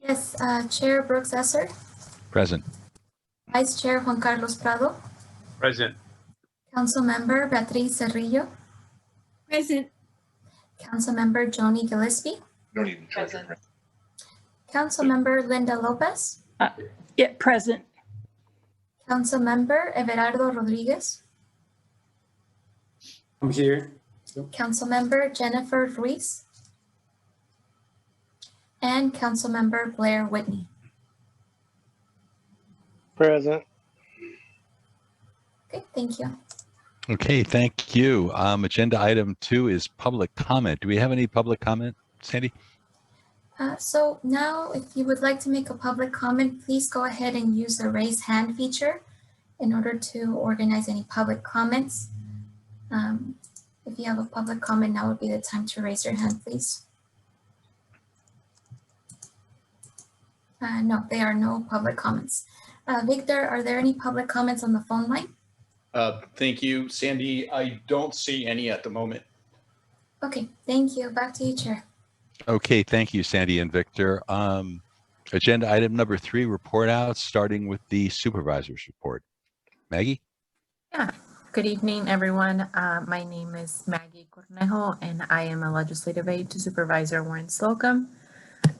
Yes, Chair Brooks Esser, Present. Vice Chair Juan Carlos Prado, Present. Council Member Beatriz Cerrillo, Present. Council Member Joni Gillespie, Present. Council Member Linda Lopez, Yeah, present. Council Member Everardo Rodriguez, I'm here. Council Member Jennifer Ruiz, and Council Member Blair Whitney. Present. Okay, thank you. Okay, thank you. Agenda item 2 is public comment. Do we have any public comment, Sandy? So now, if you would like to make a public comment, please go ahead and use the raise hand feature in order to organize any public comments. If you have a public comment, now would be the time to raise your hand, please. No, there are no public comments. Victor, are there any public comments on the phone line? Thank you, Sandy. I don't see any at the moment. Okay, thank you. Back to you, Chair. Okay, thank you, Sandy and Victor. Agenda item number 3, report outs, starting with the supervisor's report. Maggie? Yeah, good evening, everyone. My name is Maggie Cornejo, and I am a legislative aide to Supervisor Warren Slocum.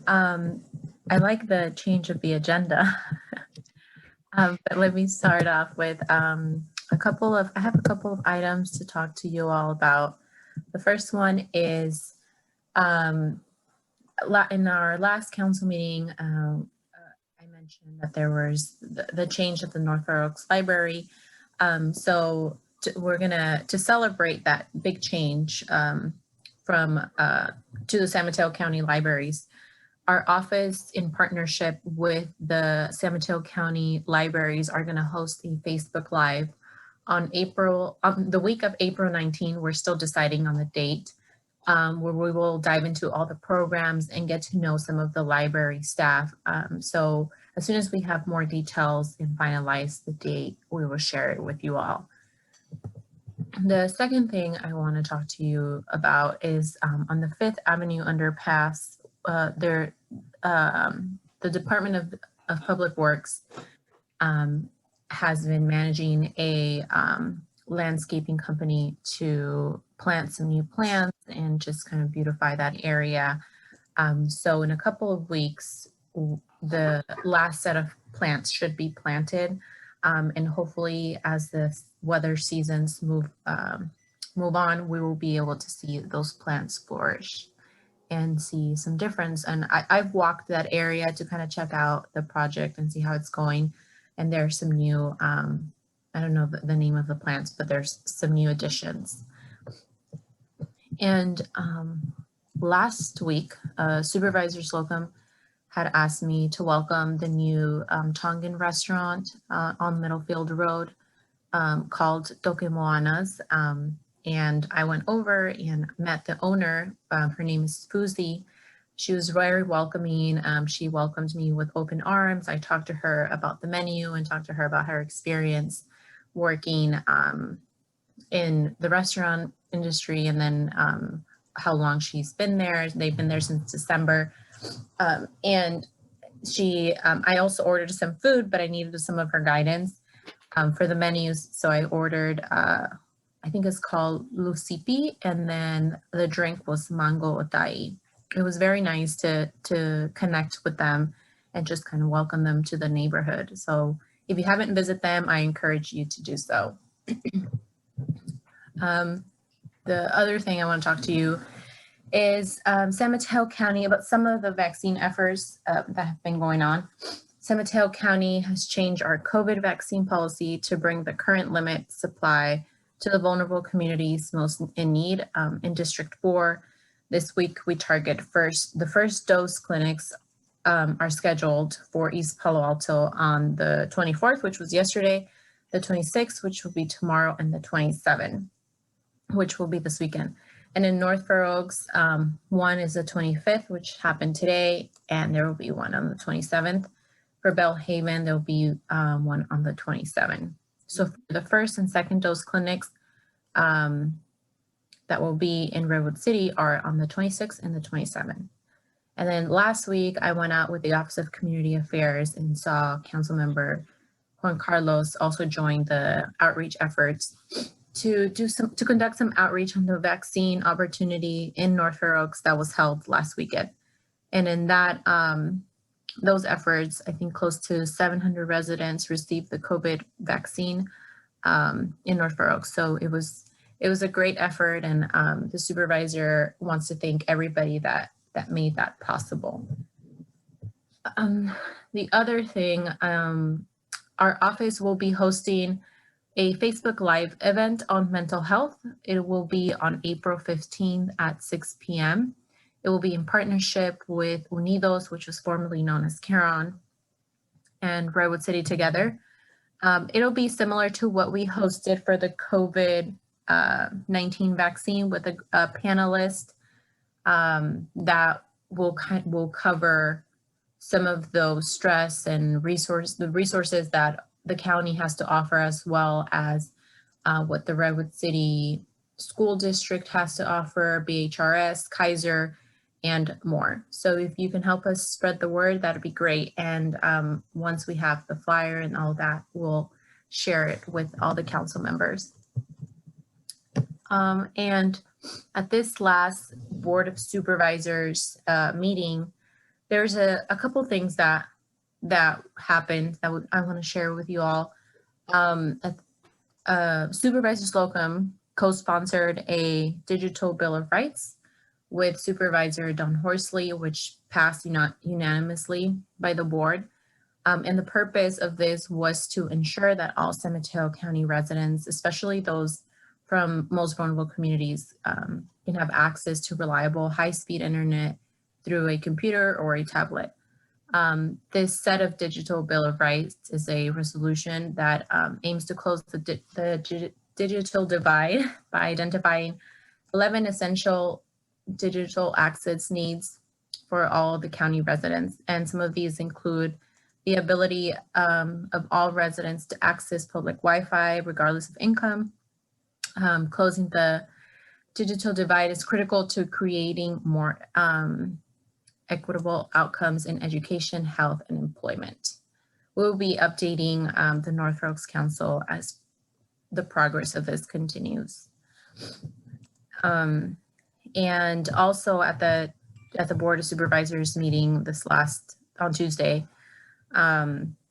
I like the change of the agenda, but let me start off with I have a couple of items to talk to you all about. The first one is in our last council meeting, I mentioned that there was the change at the Norfolk Library. We're gonna celebrate that big change to the San Mateo County Libraries. Our office, in partnership with the San Mateo County Libraries, are going to host a Facebook Live on the week of April 19. We're still deciding on the date, where we will dive into all the programs and get to know some of the library staff. So as soon as we have more details and finalize the date, we will share it with you all. The second thing I want to talk to you about is on the 5th Avenue Underpass, the Department of Public Works has been managing a landscaping company to plant some new plants and just kind of beautify that area. So in a couple of weeks, the last set of plants should be planted, and hopefully as the weather seasons move on, we will be able to see those plants flourish and see some difference. And I've walked that area to kind of check out the project and see how it's going. And there's some new, I don't know the name of the plants, but there's some new additions. And last week, Supervisor Slocum had asked me to welcome the new Tongan restaurant on Middlefield Road called Toke Moana's. And I went over and met the owner. Her name is Fuzi. She was very welcoming. She welcomed me with open arms. I talked to her about the menu and talked to her about her experience working in the restaurant industry, and then how long she's been there. They've been there since December. And I also ordered some food, but I needed some of her guidance for the menus. So I ordered, I think it's called Lucipi, and then the drink was Mango Otai. It was very nice to connect with them and just kind of welcome them to the neighborhood. So if you haven't visited them, I encourage you to do so. The other thing I want to talk to you is San Mateo County, about some of the vaccine efforts that have been going on. San Mateo County has changed our COVID vaccine policy to bring the current limit supply to the vulnerable communities most in need. In District 4, this week we target the first dose clinics are scheduled for East Palo Alto on the 24th, which was yesterday, the 26th, which will be tomorrow, and the 27th, which will be this weekend. And in North Fair Oaks, one is the 25th, which happened today, and there will be one on the 27th. For Bellhaven, there will be one on the 27th. So for the first and second dose clinics that will be in Redwood City are on the 26th and the 27th. And then last week, I went out with the Office of Community Affairs and saw Councilmember Juan Carlos also join the outreach efforts to conduct some outreach on the vaccine opportunity in North Fair Oaks that was held last weekend. And in that, those efforts, I think close to 700 residents received the COVID vaccine in North Fair Oaks. So it was a great effort, and the supervisor wants to thank everybody that made that possible. The other thing, our office will be hosting a Facebook Live event on mental health. It will be on April 15th at 6 p.m. It will be in partnership with Unidos, which was formerly known as CARON, and Redwood City Together. It'll be similar to what we hosted for the COVID-19 vaccine with a panelist that will cover some of those stress and the resources that the county has to offer, as well as what the Redwood City School District has to offer, BHRS, Kaiser, and more. So if you can help us spread the word, that'd be great. And once we have the flyer and all that, we'll share it with all the council members. And at this last Board of Supervisors meeting, there's a couple things that happened that I want to share with you all. Supervisor Slocum co-sponsored a digital Bill of Rights with Supervisor Don Horsley, which passed unanimously by the board. And the purpose of this was to ensure that all San Mateo County residents, especially those from most vulnerable communities, can have access to reliable high-speed internet through a computer or a tablet. This set of digital Bill of Rights is a resolution that aims to close the digital divide by identifying 11 essential digital access needs for all the county residents. And some of these include the ability of all residents to access public Wi-Fi regardless of income. Closing the digital divide is critical to creating more equitable outcomes in education, health, and employment. We'll be updating the North Oaks Council as the progress of this continues. And also at the Board of Supervisors meeting on Tuesday,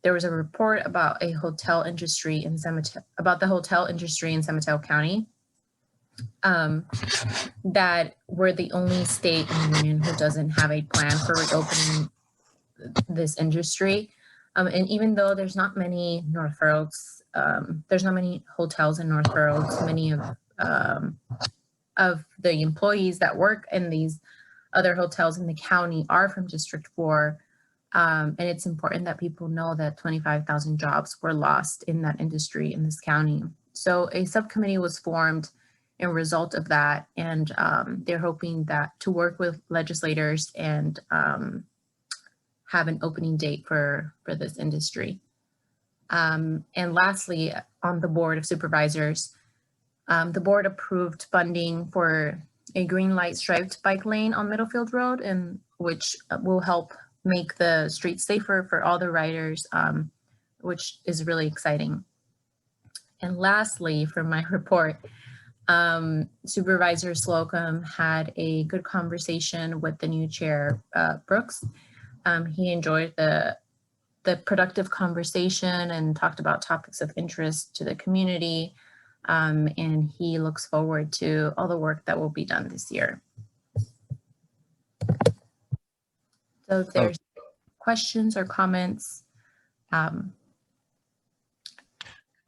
there was a report about a hotel industry in San Mateo County. That we're the only state in the union who doesn't have a plan for reopening this industry. And even though there's not many North Fair Oaks, there's not many hotels in North Fair Oaks, many of the employees that work in these other hotels in the county are from District 4. And it's important that people know that 25,000 jobs were lost in that industry in this county. So a subcommittee was formed in result of that, and they're hoping that to work with legislators and have an opening date for this industry. And lastly, on the Board of Supervisors, the board approved funding for a green light striped bike lane on Middlefield Road, and which will help make the streets safer for all the riders, which is really exciting. And lastly, for my report, Supervisor Slocum had a good conversation with the new chair, Brooks. He enjoyed the productive conversation and talked about topics of interest to the community. And he looks forward to all the work that will be done this year. So if there's questions or comments.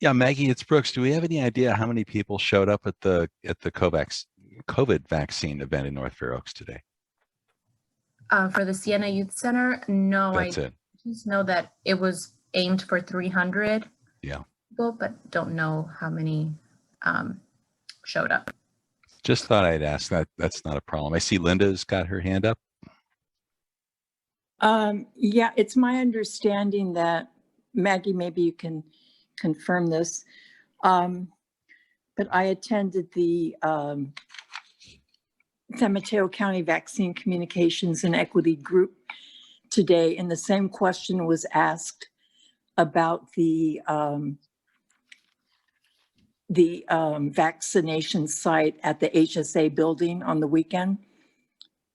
Yeah, Maggie, it's Brooks. Do we have any idea how many people showed up at the COVID vaccine event in North Fair Oaks today? For the Siena Youth Center, no, That's it. just know that it was aimed for 300 people, but don't know how many showed up. Just thought I'd ask that. That's not a problem. I see Linda's got her hand up. Yeah, it's my understanding that, Maggie, maybe you can confirm this, but I attended the San Mateo County Vaccine Communications and Equity Group today, and the same question was asked about the vaccination site at the HSA building on the weekend.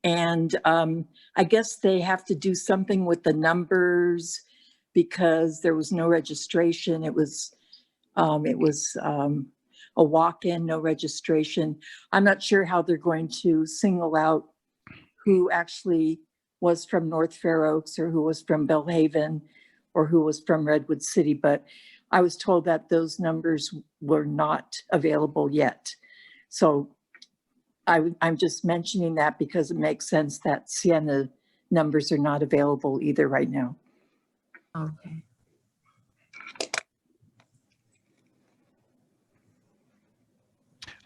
And I guess they have to do something with the numbers because there was no registration. It was a walk-in, no registration. I'm not sure how they're going to single out who actually was from North Fair Oaks or who was from Bellhaven or who was from Redwood City, but I was told that those numbers were not available yet. So I'm just mentioning that because it makes sense that Siena numbers are not available either right now. Okay.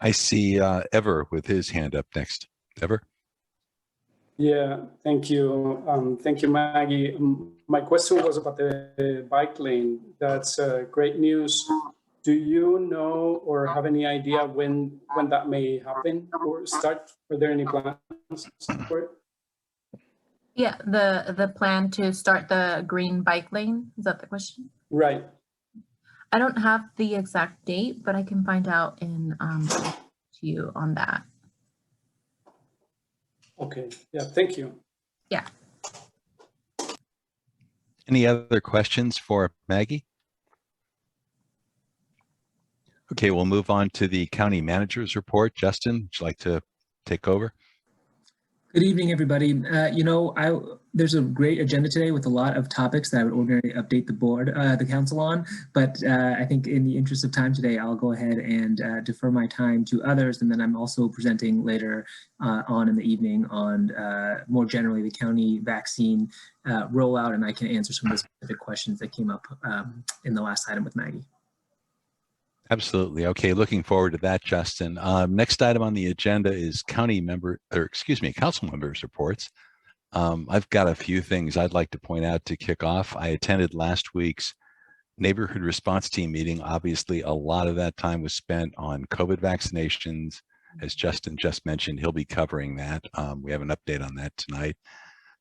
I see Ever with his hand up next. Ever? Yeah, thank you. Thank you, Maggie. My question was about the bike lane. That's great news. Do you know or have any idea when that may happen or start? Are there any plans for it? Yeah, the plan to start the green bike lane, is that the question? Right. I don't have the exact date, but I can find out and to you on that. Okay. Yeah, thank you. Yeah. Any other questions for Maggie? Okay, we'll move on to the county manager's report. Justin, would you like to take over? Good evening, everybody. There's a great agenda today with a lot of topics that I would ordinarily update the council on, but I think in the interest of time today, I'll go ahead and defer my time to others, and then I'm also presenting later on in the evening on more generally the county vaccine rollout, and I can answer some of the specific questions that came up in the last item with Maggie. Absolutely. Okay, looking forward to that, Justin. Next item on the agenda is council members' reports. I've got a few things I'd like to point out to kick off. I attended last week's neighborhood response team meeting. Obviously, a lot of that time was spent on COVID vaccinations. As Justin just mentioned, he'll be covering that. We have an update on that tonight.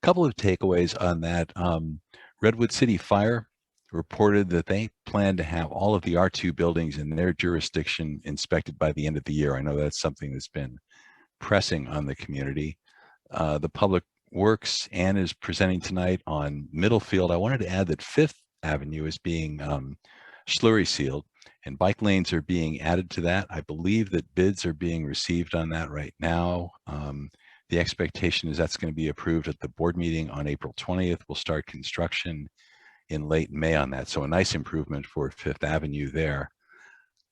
A couple of takeaways on that. Redwood City Fire reported that they plan to have all of the R2 buildings in their jurisdiction inspected by the end of the year. I know that's something that's been pressing on the community. The Public Works, Ann, is presenting tonight on Middlefield. I wanted to add that 5th Avenue is being slurry sealed and bike lanes are being added to that. I believe that bids are being received on that right now. The expectation is that's going to be approved at the board meeting on April 20th. We'll start construction in late May on that. So a nice improvement for 5th Avenue there.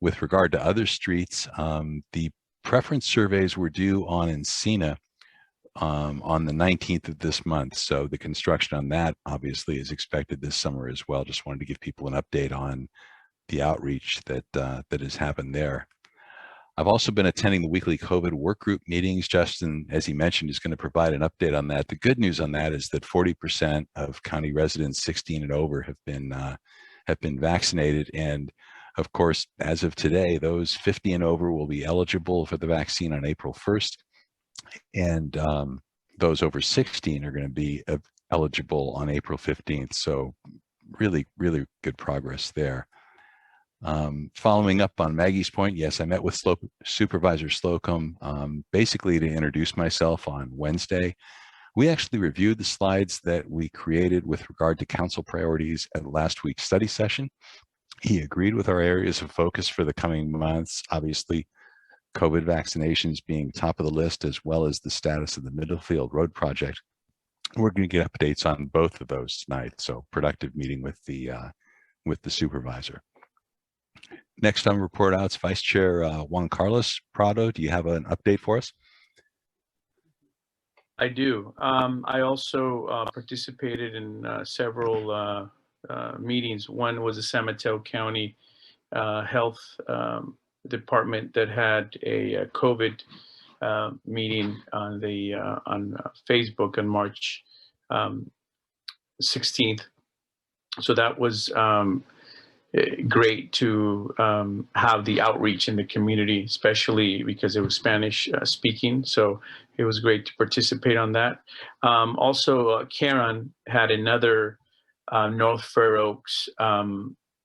With regard to other streets, the preference surveys were due on in Siena on the 19th of this month. So the construction on that obviously is expected this summer as well. Just wanted to give people an update on the outreach that has happened there. I've also been attending the weekly COVID work group meetings. Justin, as he mentioned, is going to provide an update on that. The good news on that is that 40% of county residents 16 and over have been vaccinated. And of course, as of today, those 50 and over will be eligible for the vaccine on April 1st. And those over 16 are going to be eligible on April 15th. So really, really good progress there. Following up on Maggie's point, yes, I met with Supervisor Slocum basically to introduce myself on Wednesday. We actually reviewed the slides that we created with regard to council priorities at last week's study session. He agreed with our areas of focus for the coming months, obviously COVID vaccinations being top of the list, as well as the status of the Middlefield Road project. We're going to get updates on both of those tonight. So productive meeting with the supervisor. Next on report outs, Vice Chair Juan Carlos Prado, do you have an update for us? I do. I also participated in several meetings. One was the San Mateo County Health Department that had a COVID meeting on Facebook on March 16th. So that was great to have the outreach in the community, especially because it was Spanish speaking. So it was great to participate on that. Also, Karen had another North Fair Oaks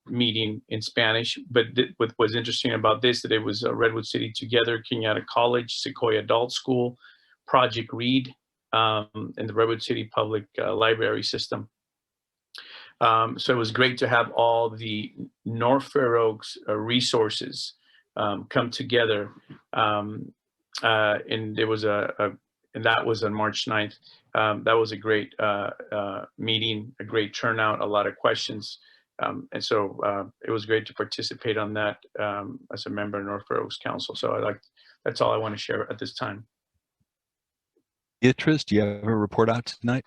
meeting in Spanish, but what was interesting about this, that it was Redwood City Together, Kenyatta College, Sequoia Adult School, Project Read, and the Redwood City Public Library System. So it was great to have all the North Fair Oaks resources come together. And there was and that was on March 9th. That was a great meeting, a great turnout, a lot of questions. And so it was great to participate on that as a member of North Fair Oaks Council. So that's all I want to share at this time. Beatrice, do you have a report out tonight?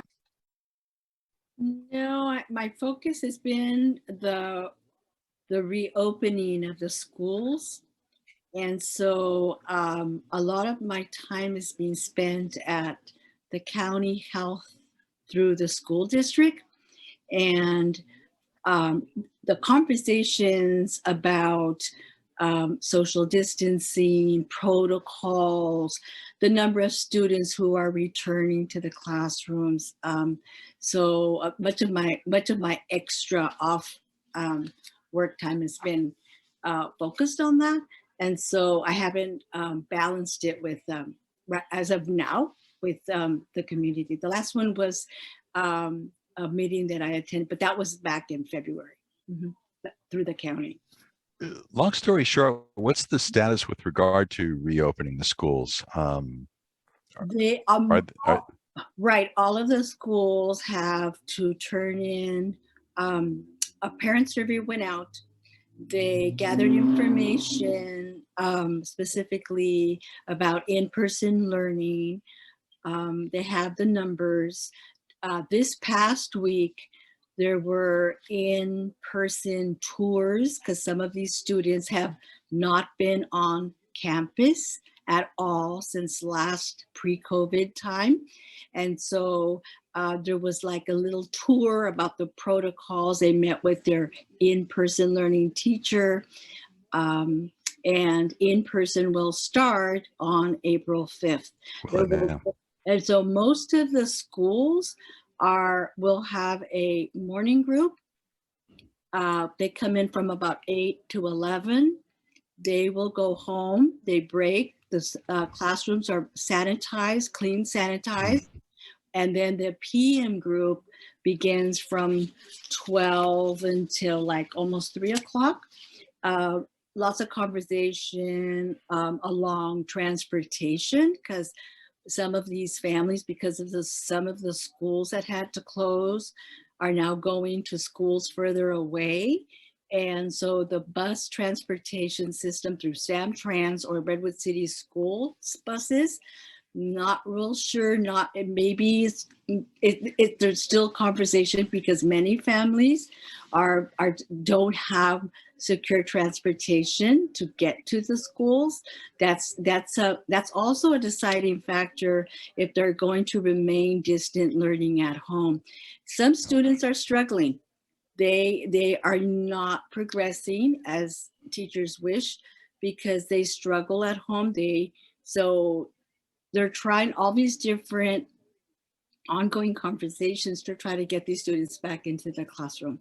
No, my focus has been the reopening of the schools. And so a lot of my time is being spent at the county health through the school district. And the conversations about social distancing, protocols, the number of students who are returning to the classrooms. So much of my extra off work time has been focused on that. And so I haven't balanced it with, as of now, with the community. The last one was a meeting that I attended, but that was back in February through the county. Long story short, what's the status with regard to reopening the schools? They right. All of the schools have to turn in a parent survey went out. They gathered information specifically about in-person learning. They have the numbers. This past week, there were in-person tours because some of these students have not been on campus at all since last pre-COVID time. And so there was like a little tour about the protocols. They met with their in-person learning teacher, and in-person will start on April 5th. And so most of the schools will have a morning group. They come in from about 8 to 11. They will go home, they break, the classrooms are sanitized, clean, sanitized. And then the PM group begins from 12 until like almost 3 o'clock. Lots of conversation along transportation, because some of these families, because of some of the schools that had to close, are now going to schools further away. And so the bus transportation system through Samtrans or Redwood City school buses, not real sure, maybe there's still conversation because many families don't have secure transportation to get to the schools. That's also a deciding factor if they're going to remain distant learning at home. Some students are struggling. They are not progressing as teachers wish because they struggle at home. So they're trying all these different ongoing conversations to try to get these students back into the classroom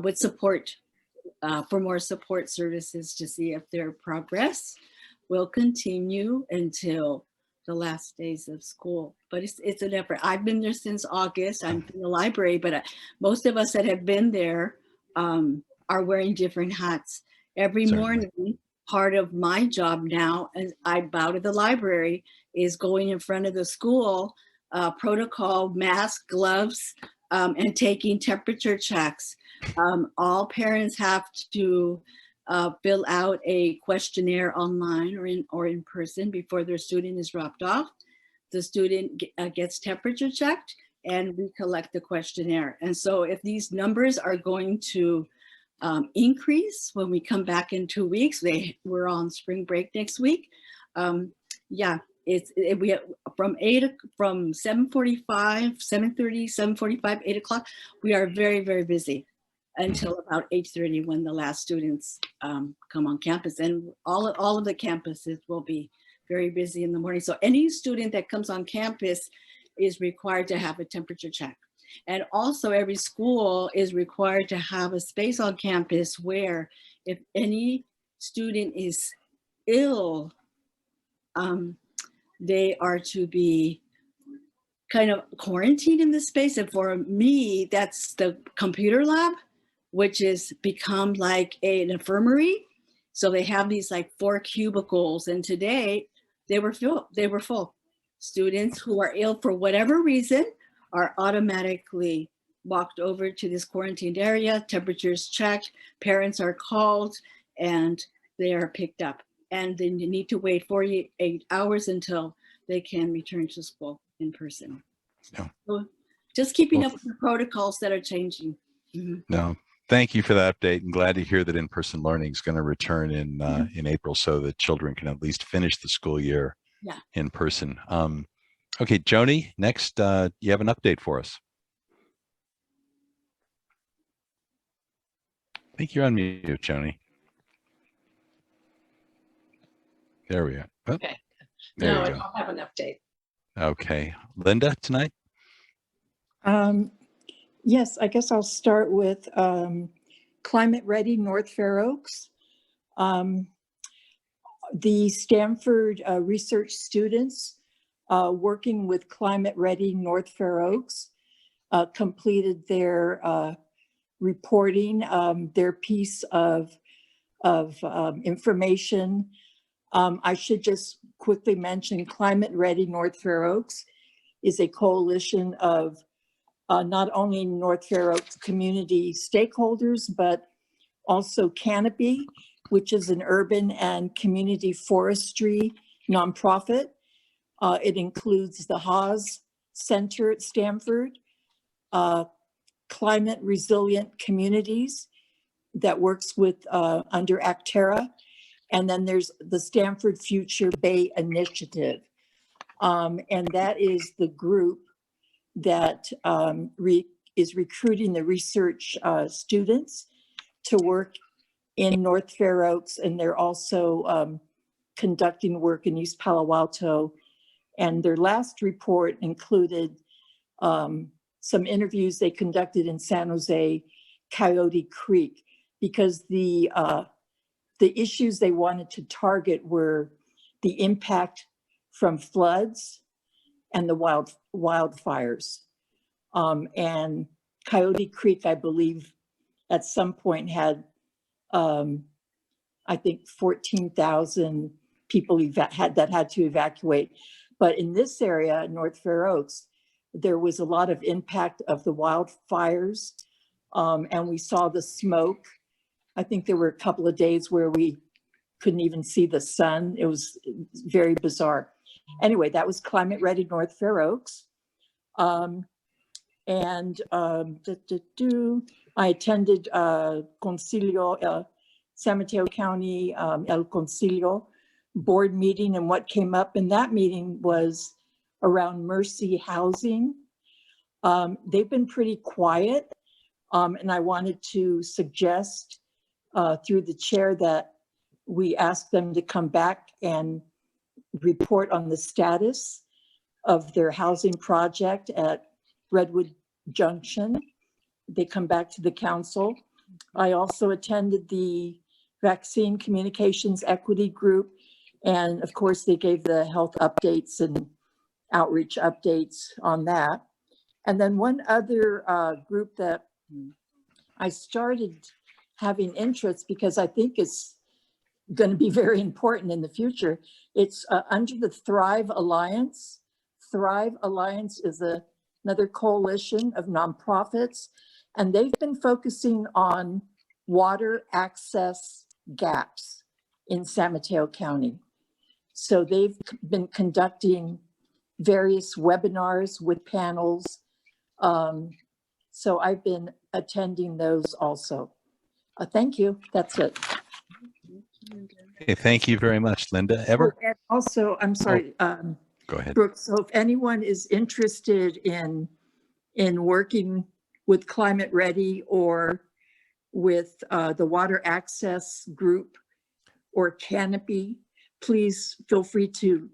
with support, for more support services to see if their progress will continue until the last days of school. But it's an effort. I've been there since August. I'm in the library, but most of us that have been there are wearing different hats. Every morning, part of my job now, as I bow to the library, is going in front of the school, protocol, mask, gloves, and taking temperature checks. All parents have to fill out a questionnaire online or in person before their student is dropped off. The student gets temperature checked and we collect the questionnaire. And so if these numbers are going to increase when we come back in 2 weeks, we're on spring break next week. Yeah, we have from 7:45, 7:30, 7:45, 8 o'clock, we are very, very busy. until about 8:30 when the last students come on campus. And all of the campuses will be very busy in the morning. So any student that comes on campus is required to have a temperature check. And also every school is required to have a space on campus where if any student is ill, they are to be kind of quarantined in this space. And for me, that's the computer lab, which is become like an infirmary. So they have these like 4 cubicles, and today they were full. Students who are ill for whatever reason are automatically walked over to this quarantined area, temperatures checked, parents are called, and they are picked up. And then you need to wait 48 hours until they can return to school in person. Yeah. So just keeping up with the protocols that are changing. Mm-hmm. No, thank you for that update, and glad to hear that in-person learning is going to return in April, so that children can at least finish the school year in person. Okay, Joni, next, you have an update for us. I think you're on mute, Joni. There we go. Oh, okay. There No, you I go. don't have an update. Okay, Linda tonight. Yes, I guess I'll start with Climate Ready North Fair Oaks. The Stanford research students working with Climate Ready North Fair Oaks completed their reporting, their piece of information. I should just quickly mention Climate Ready North Fair Oaks is a coalition of not only North Fair Oaks community stakeholders, but also Canopy, which is an urban and community forestry nonprofit. It includes the Haas Center at Stanford, Climate Resilient Communities that works with under Actera, and then there's the Stanford Future Bay Initiative. And that is the group that is recruiting the research students to work in North Fair Oaks, and they're also conducting work in East Palo Alto. And their last report included some interviews they conducted in San Jose, Coyote Creek, because the issues they wanted to target were the impact from floods and the wildfires. And Coyote Creek, I believe, at some point had, I think, 14,000 people that had to evacuate. But in this area, North Fair Oaks, there was a lot of impact of the wildfires, and we saw the smoke. I think there were a couple of days where we couldn't even see the sun. It was very bizarre. Anyway, that was Climate Ready North Fair Oaks. I attended Concilio, San Mateo County, El Concilio board meeting, and what came up in that meeting was around Mercy Housing. They've been pretty quiet, and I wanted to suggest through the chair that we ask them to come back and report on the status of their housing project at Redwood Junction. They come back to the council. I also attended the Vaccine Communications Equity Group, and of course they gave the health updates and outreach updates on that. And then one other group that I started having interest because I think it's going to be very important in the future. It's under the Thrive Alliance. Thrive Alliance is another coalition of nonprofits, and they've been focusing on water access gaps in San Mateo County. So they've been conducting various webinars with panels. So I've been attending those also. Thank you. That's it. Okay, thank you very much, Linda. Ever? Oh, and also, I'm sorry, Go ahead. Brooke, so if anyone is interested in working with Climate Ready or with the water access group or Canopy, please feel free to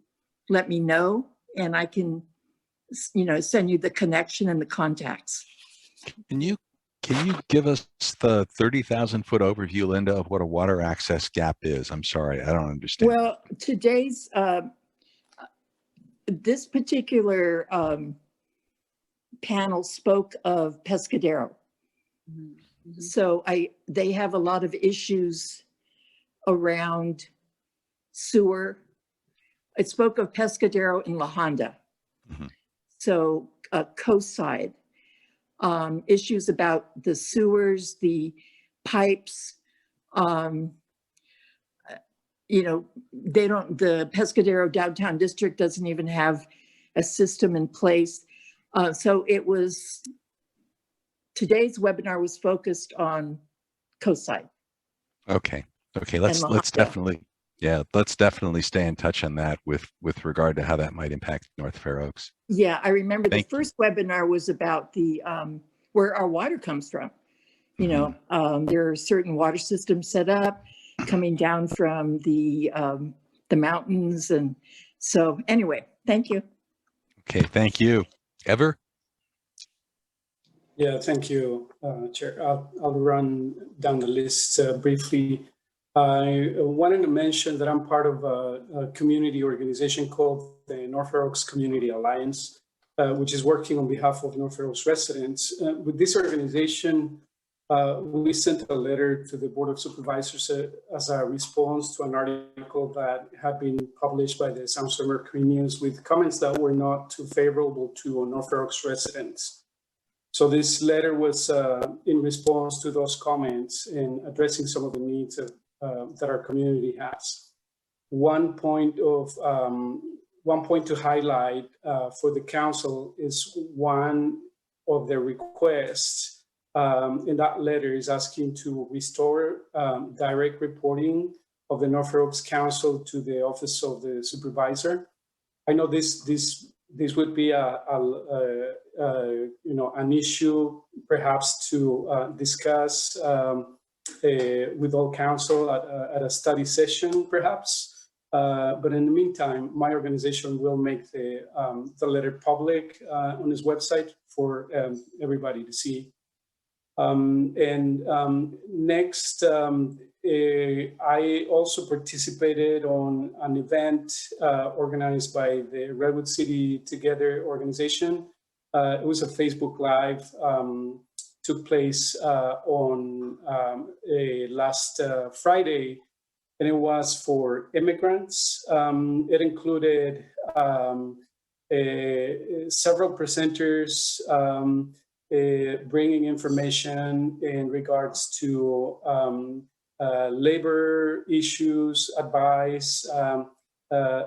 let me know, and I can, send you the connection and the contacts. Can you give us the 30,000-foot overview, Linda, of what a water access gap is? I'm sorry, I don't understand. Well, today's, this particular panel spoke of Pescadero. Mhm. So they have a lot of issues around sewer. It spoke of Pescadero and La Honda. Mhm. So coast side. Issues about the sewers, the pipes. The Pescadero downtown district doesn't even have a system in place. So today's webinar was focused on coast side. Okay. Let's definitely stay in touch on that with regard to how that might impact North Fair Oaks. Yeah, I remember Thank the first webinar was about the where our water comes from. There are certain water systems set up coming down from the mountains, and so anyway, thank you. Okay, thank you. Ever? Yeah, thank you, Chair. I'll run down the list briefly. I wanted to mention that I'm part of a community organization called the North Fair Oaks Community Alliance, which is working on behalf of North Fair Oaks residents. With this organization, we sent a letter to the Board of Supervisors as a response to an article that had been published by the Sound Storm Mercury News with comments that were not too favorable to North Fair Oaks residents. So this letter was in response to those comments and addressing some of the needs that our community has. One point to highlight for the council is one of the requests in that letter is asking to restore direct reporting of the North Fair Oaks Council to the Office of the Supervisor. I know this would be an issue perhaps to discuss with all council at a study session perhaps. But in the meantime, my organization will make the letter public on its website for everybody to see. Next, I also participated on an event organized by the Redwood City Together organization. It was a Facebook Live, took place on last Friday, and it was for immigrants. It included several presenters bringing information in regards to labor issues, advice,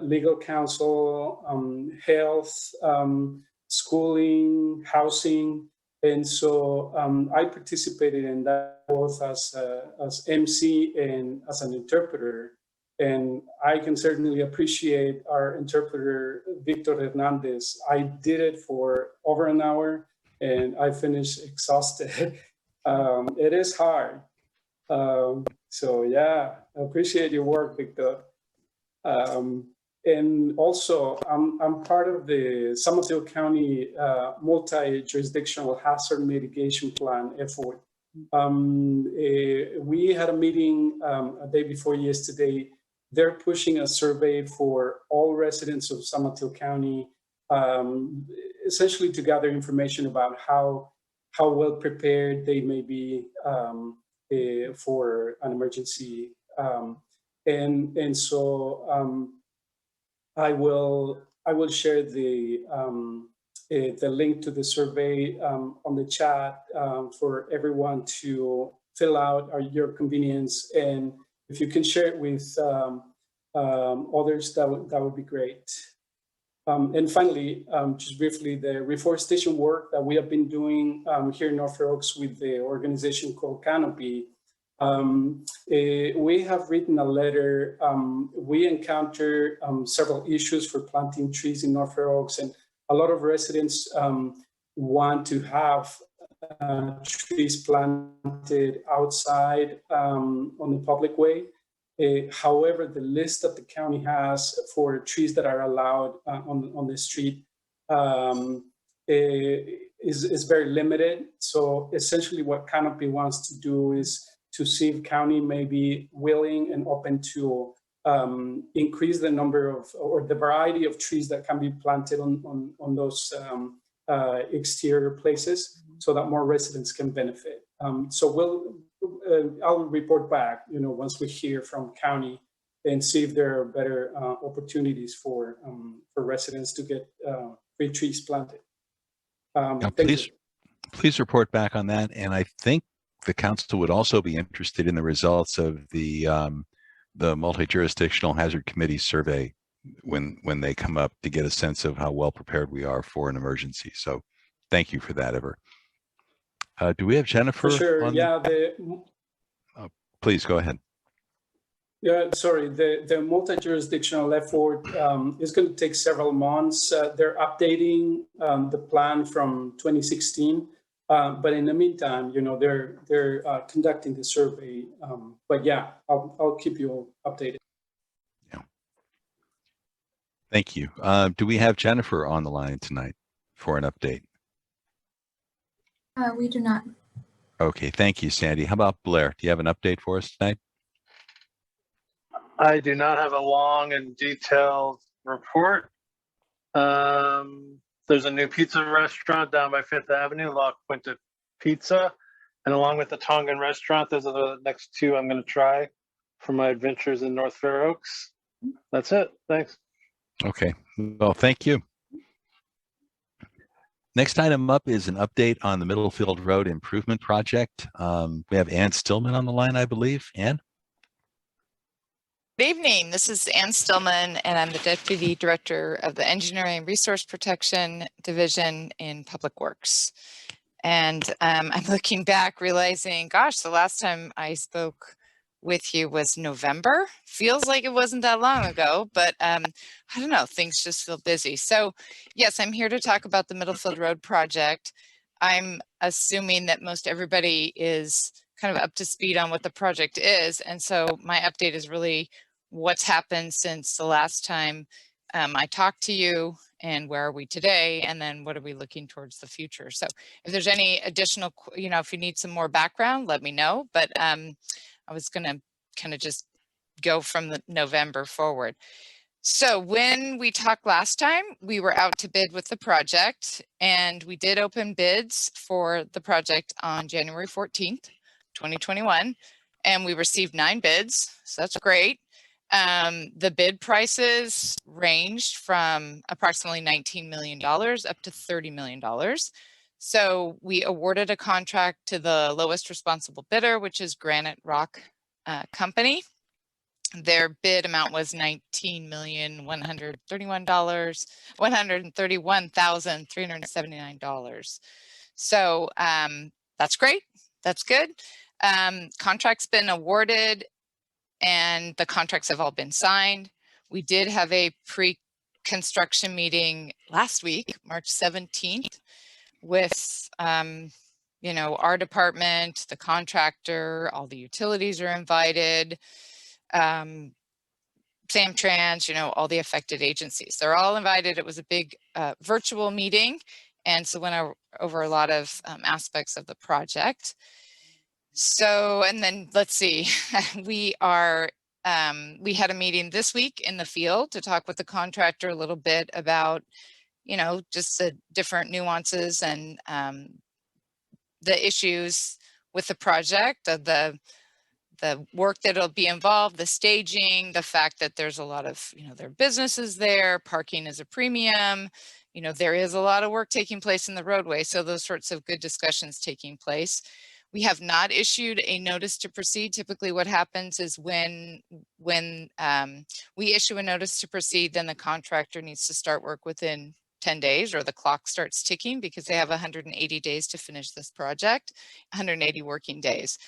legal counsel, health, schooling, housing. And so I participated in that both as MC and as an interpreter. And I can certainly appreciate our interpreter, Victor Hernandez. I did it for over an hour and I finished exhausted. It is hard. So yeah, I appreciate your work, Victor. And also, I'm part of the San Mateo County multi-jurisdictional hazard mitigation plan effort. We had a meeting a day before yesterday. They're pushing a survey for all residents of San Mateo County, essentially to gather information about how well prepared they may be for an emergency. And so I will share the link to the survey on the chat for everyone to fill out at your convenience. And if you can share it with others, that would be great. And finally, just briefly, the reforestation work that we have been doing here in North Fair Oaks with the organization called Canopy. We have written a letter. We encounter several issues for planting trees in North Fair Oaks, and a lot of residents want to have trees planted outside on the public way. However, the list that the county has for trees that are allowed on the street is very limited. So essentially what Canopy wants to do is to see if county may be willing and open to increase the number of, or the variety of trees that can be planted on those exterior places so that more residents can benefit. So I'll report back, once we hear from county and see if there are better opportunities for residents to get free trees planted. Please report back on that. And I think the council would also be interested in the results of the multi-jurisdictional hazard committee survey when they come up, to get a sense of how well prepared we are for an emergency. So thank you for that, Ever. Do we have Jennifer? For sure. Yeah. Please go ahead. Yeah, sorry. The multi-jurisdictional effort is going to take several months. They're updating the plan from 2016, but in the meantime, they're conducting the survey. But yeah, I'll keep you updated. Yeah. Thank you. Do we have Jennifer on the line tonight for an update? We do not. Okay, thank you, Sandy. How about Blair? Do you have an update for us tonight? I do not have a long and detailed report. There's a new pizza restaurant down by Fifth Avenue, La Quinta Pizza. And along with the Tongan restaurant, those are the next two I'm going to try for my adventures in North Fair Oaks. That's it. Thanks. Okay, well, thank you. Next item up is an update on the Middlefield Road Improvement Project. We have Ann Stillman on the line, I believe. Ann? Good evening. This is Ann Stillman, and I'm the Deputy Director of the Engineering Resource Protection Division in Public Works. And I'm looking back, realizing, gosh, the last time I spoke with you was November. Feels like it wasn't that long ago, but I don't know, things just feel busy. So yes, I'm here to talk about the Middlefield Road project. I'm assuming that most everybody is kind of up to speed on what the project is. And so my update is really what's happened since the last time I talked to you, and where are we today, and then what are we looking towards the future. So if there's any additional, if you need some more background, let me know. But I was going to kind of just go from the November forward. So when we talked last time, we were out to bid with the project, and we did open bids for the project on January 14th, 2021, and we received 9 bids. So that's great. The bid prices ranged from approximately $19 million up to $30 million. So we awarded a contract to the lowest responsible bidder, which is Granite Rock Company. Their bid amount was $19,131,379. So that's great. That's good. Contract's been awarded, and the contracts have all been signed. We did have a pre-construction meeting last week, March 17th, with our department, the contractor, all the utilities are invited, Samtrans, all the affected agencies. They're all invited. It was a big virtual meeting, and so went over a lot of aspects of the project. So, and then let's see, we had a meeting this week in the field to talk with the contractor a little bit about, just the different nuances and the issues with the project, the work that'll be involved, the staging, the fact that there's a lot of, there are businesses there, parking is a premium, there is a lot of work taking place in the roadway. So those sorts of good discussions taking place. We have not issued a notice to proceed. Typically what happens is when we issue a notice to proceed, then the contractor needs to start work within 10 days, or the clock starts ticking, because they have 180 days to finish this project, 180 working days.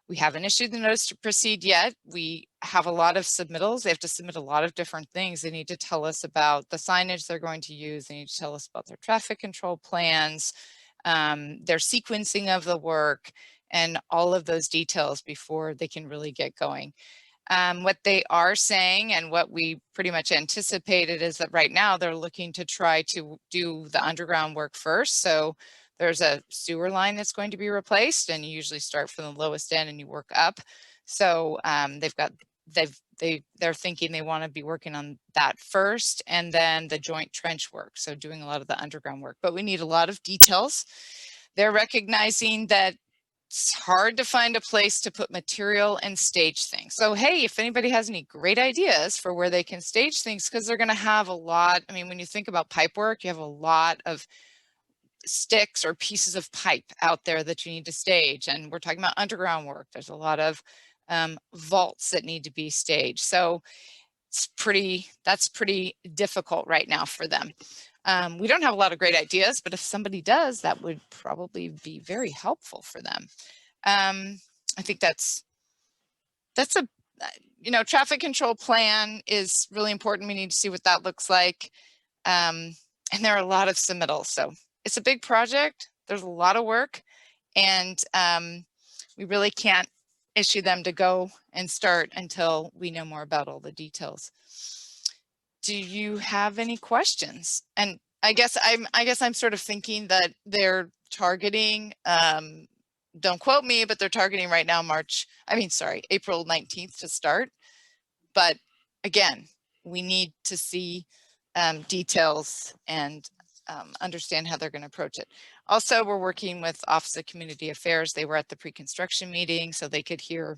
We haven't issued the notice to proceed yet. We have a lot of submittals. They have to submit a lot of different things. They need to tell us about the signage they're going to use. They need to tell us about their traffic control plans. their sequencing of the work, and all of those details before they can really get going. What they are saying, and what we pretty much anticipated, is that right now they're looking to try to do the underground work first. So there's a sewer line that's going to be replaced, and you usually start from the lowest end and you work up. So they're thinking they want to be working on that first, and then the joint trench work. So doing a lot of the underground work, but we need a lot of details. They're recognizing that it's hard to find a place to put material and stage things. So, hey, if anybody has any great ideas for where they can stage things, because they're going to have a lot. I mean, when you think about pipe work, you have a lot of sticks or pieces of pipe out there that you need to stage. And we're talking about underground work. There's a lot of vaults that need to be staged. So that's pretty difficult right now for them. We don't have a lot of great ideas, but if somebody does, that would probably be very helpful for them. I think that's a, traffic control plan is really important. We need to see what that looks like. And there are a lot of submittals. So it's a big project. There's a lot of work, and we really can't issue them to go and start until we know more about all the details. Do you have any questions? And I guess I'm sort of thinking that they're targeting, don't quote me, but they're targeting right now April 19th to start. But again, we need to see details and understand how they're going to approach it. Also, we're working with Office of Community Affairs. They were at the pre-construction meeting, so they could hear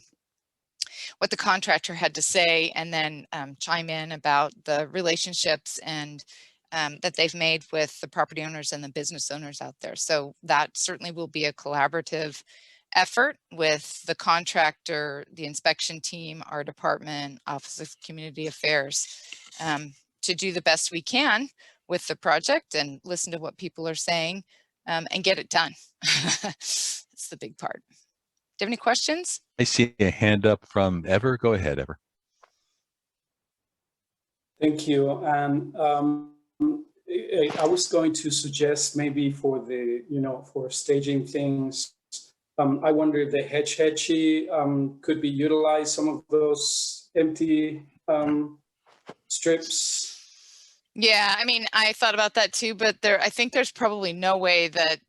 what the contractor had to say, and then chime in about the relationships and that they've made with the property owners and the business owners out there. So that certainly will be a collaborative effort with the contractor, the inspection team, our department, Office of Community Affairs, to do the best we can with the project and listen to what people are saying and get it done. It's the big part. Do you have any questions? I see a hand up from Ever. Go ahead, Ever. Thank you. And I was going to suggest maybe for for staging things, I wonder if the hedgy could be utilized, some of those empty strips. Yeah, I mean, I thought about that too, but I think there's probably no way that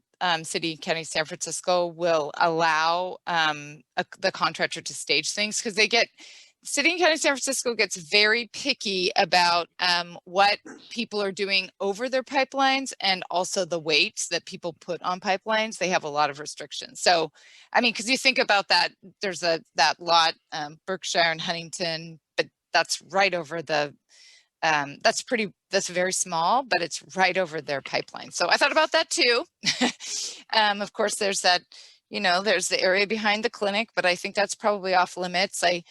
City and County San Francisco will allow the contractor to stage things, because City and County San Francisco gets very picky about what people are doing over their pipelines, and also the weights that people put on pipelines. They have a lot of restrictions. So, I mean, because you think about that, there's that lot, Berkshire and Huntington, but that's right over the that's very small, but it's right over their pipeline. So I thought about that too. Of course, there's that, there's the area behind the clinic, but I think that's probably off limits. I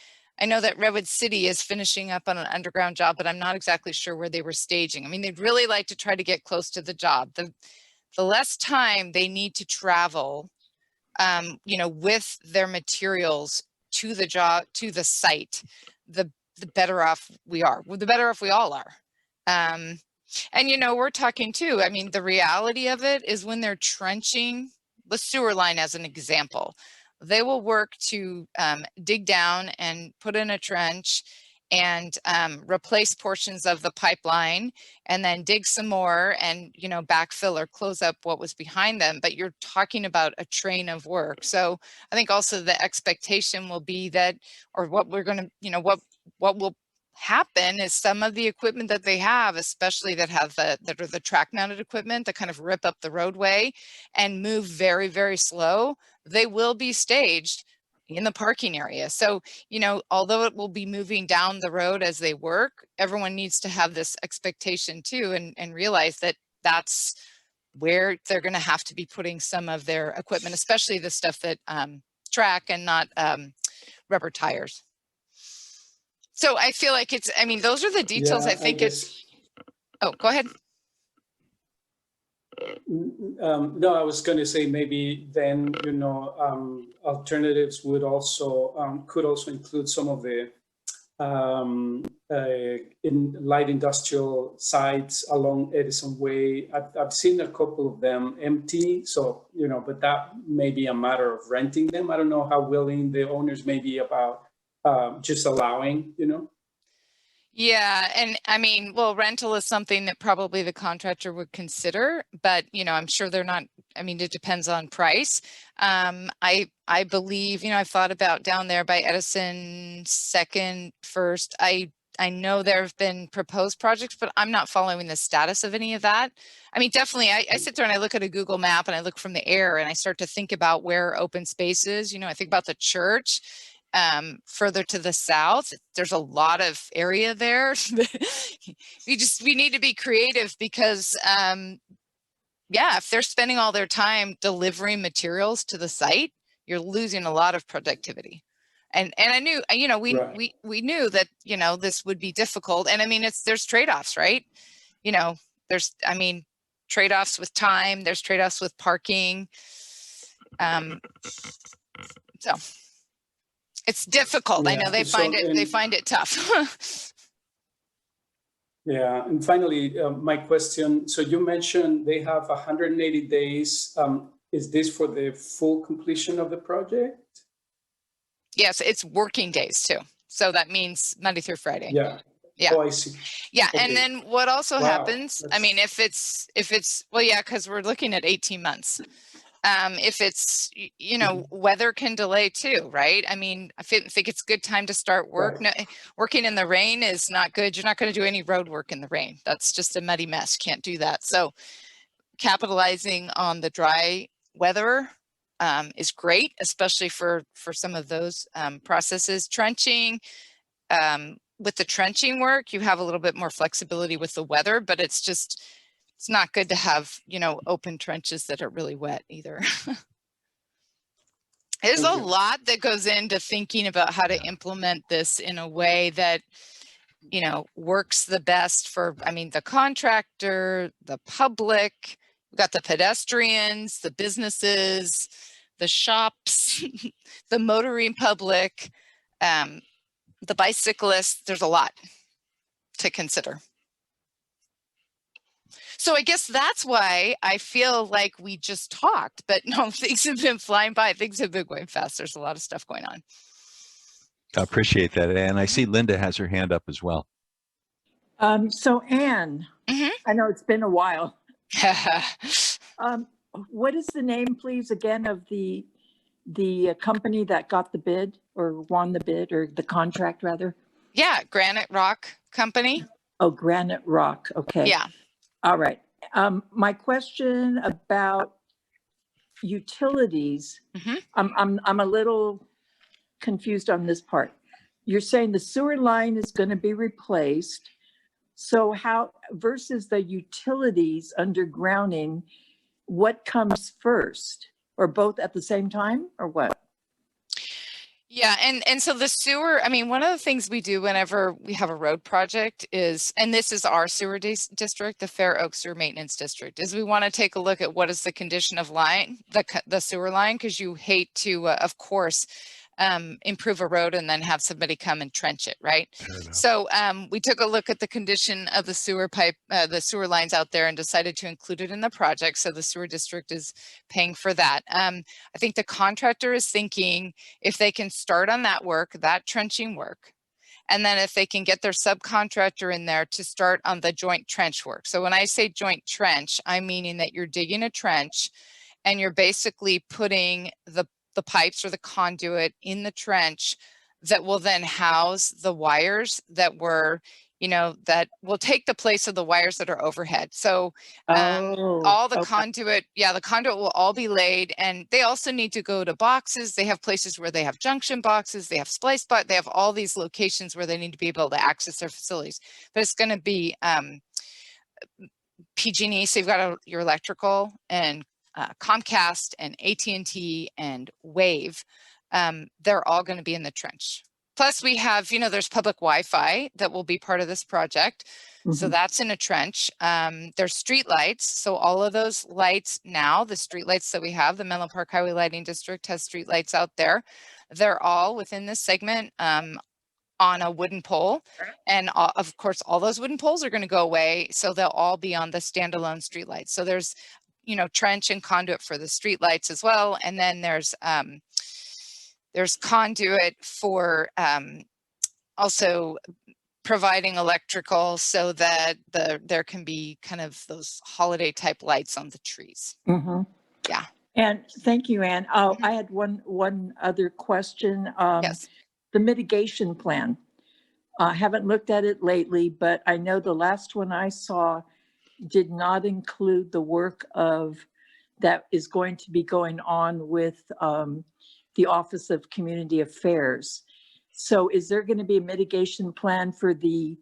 know that Redwood City is finishing up on an underground job, but I'm not exactly sure where they were staging. I mean, they'd really like to try to get close to the job. The less time they need to travel, with their materials to the job, to the site, the better off we are. Well, the better off we all are. And, we're talking too, I mean, the reality of it is when they're trenching the sewer line, as an example, they will work to dig down and put in a trench and replace portions of the pipeline, and then dig some more and, backfill or close up what was behind them. But you're talking about a train of work. So I think also the expectation will be that, or what we're going to, what will happen is some of the equipment that they have, especially that are the track mounted equipment that kind of rip up the roadway and move very, very slow, they will be staged in the parking area. So, although it will be moving down the road as they work, everyone needs to have this expectation too, and realize that that's where they're going to have to be putting some of their equipment, especially the stuff that track and not rubber tires. So I feel like those are the details. Yeah, I think oh, go ahead. No, I was going to say maybe then, alternatives would also, could also include some of the in light industrial sites along Edison Way. I've seen a couple of them empty, so, but that may be a matter of renting them. I don't know how willing the owners may be about just allowing, Yeah, and I mean, well, rental is something that probably the contractor would consider, but I'm sure they're not. I mean, it depends on price. I believe, I've thought about down there by Edison, Second, First. I know there have been proposed projects, but I'm not following the status of any of that. I mean, definitely, I sit there and I look at a Google map and I look from the air and I start to think about where open space is. I think about the church. Further to the south, there's a lot of area there. we need to be creative because yeah, if they're spending all their time delivering materials to the site, you're losing a lot of productivity. And I knew, we knew that, this would be difficult. And I mean, there's trade-offs, right? There's trade-offs with time, there's trade-offs with parking. So it's difficult. Yeah. I know they find it tough. Yeah, and finally, my question. So you mentioned they have 180 days. Is this for the full completion of the project? Yes, it's working days too. So that means Monday through Friday. Yeah. Yeah. Oh, I see. Yeah, okay. And then what also happens? I mean, if it's well, yeah, because we're looking at 18 months. If it's, weather can delay too, right? I mean, I think it's a good time to start work. Right. No, working in the rain is not good. You're not going to do any road work in the rain. That's just a muddy mess. Can't do that. So capitalizing on the dry weather is great, especially for some of those processes. Trenching, with the trenching work, you have a little bit more flexibility with the weather, but it's not good to have, open trenches that are really wet either. There's a lot that goes into thinking about how to implement this in a way that, works the best for, the contractor, the public, we've got the pedestrians, the businesses, the shops, the motoring public, the bicyclists. There's a lot to consider. So I guess that's why I feel like we just talked, but no, things have been flying by. Things have been going fast. There's a lot of stuff going on. I appreciate that. And I see Linda has her hand up as well. So Anne, I know it's been a while. What is the name, please, again, of the company that got the bid or won the bid or the contract rather? Yeah, Granite Rock Company. Oh, Granite Rock. Okay. Yeah. All right. My question about utilities, I'm a little confused on this part. You're saying the sewer line is going to be replaced. So how versus the utilities undergrounding, what comes first, or both at the same time, or what? Yeah, and so the sewer, one of the things we do whenever we have a road project is, and this is our sewer district, the Fair Oaks Sewer Maintenance District, is we want to take a look at what is the condition of line, the sewer line, because you hate to, of course, improve a road and then have somebody come and trench it, right? So we took a look at the condition of the sewer pipe, the sewer lines out there, and decided to include it in the project. So the sewer district is paying for that. I think the contractor is thinking if they can start on that work, that trenching work, and then if they can get their subcontractor in there to start on the joint trench work. So when I say joint trench, I'm meaning that you're digging a trench and you're basically putting the pipes or the conduit in the trench that will then house the wires that were, that will take the place of the wires that are overhead. So all the conduit, the conduit will all be laid, and they also need to go to boxes. They have places where they have junction boxes, they have splice box, they have all these locations where they need to be able to access their facilities. But it's going to be PG&E, so you've got your electrical and Comcast and AT&T and Wave, they're all going to be in the trench. Plus we have, there's public Wi-Fi that will be part of this project. So that's in a trench. There's street lights. So all of those lights now, the street lights that we have, the Menlo Park Highway Lighting District has street lights out there. They're all within this segment. on a wooden pole, and of course all those wooden poles are going to go away, so they'll all be on the standalone streetlights. So there's, you know, trench and conduit for the streetlights as well, and then there's conduit for also providing electrical so that there can be kind of those holiday type lights on the trees. Mm-hmm. Yeah. And thank you, Anne. Oh, I had one other question. Yes. The mitigation plan. I haven't looked at it lately, but I know the last one I saw did not include the work of that is going to be going on with the Office of Community Affairs. So is there going to be a mitigation plan for the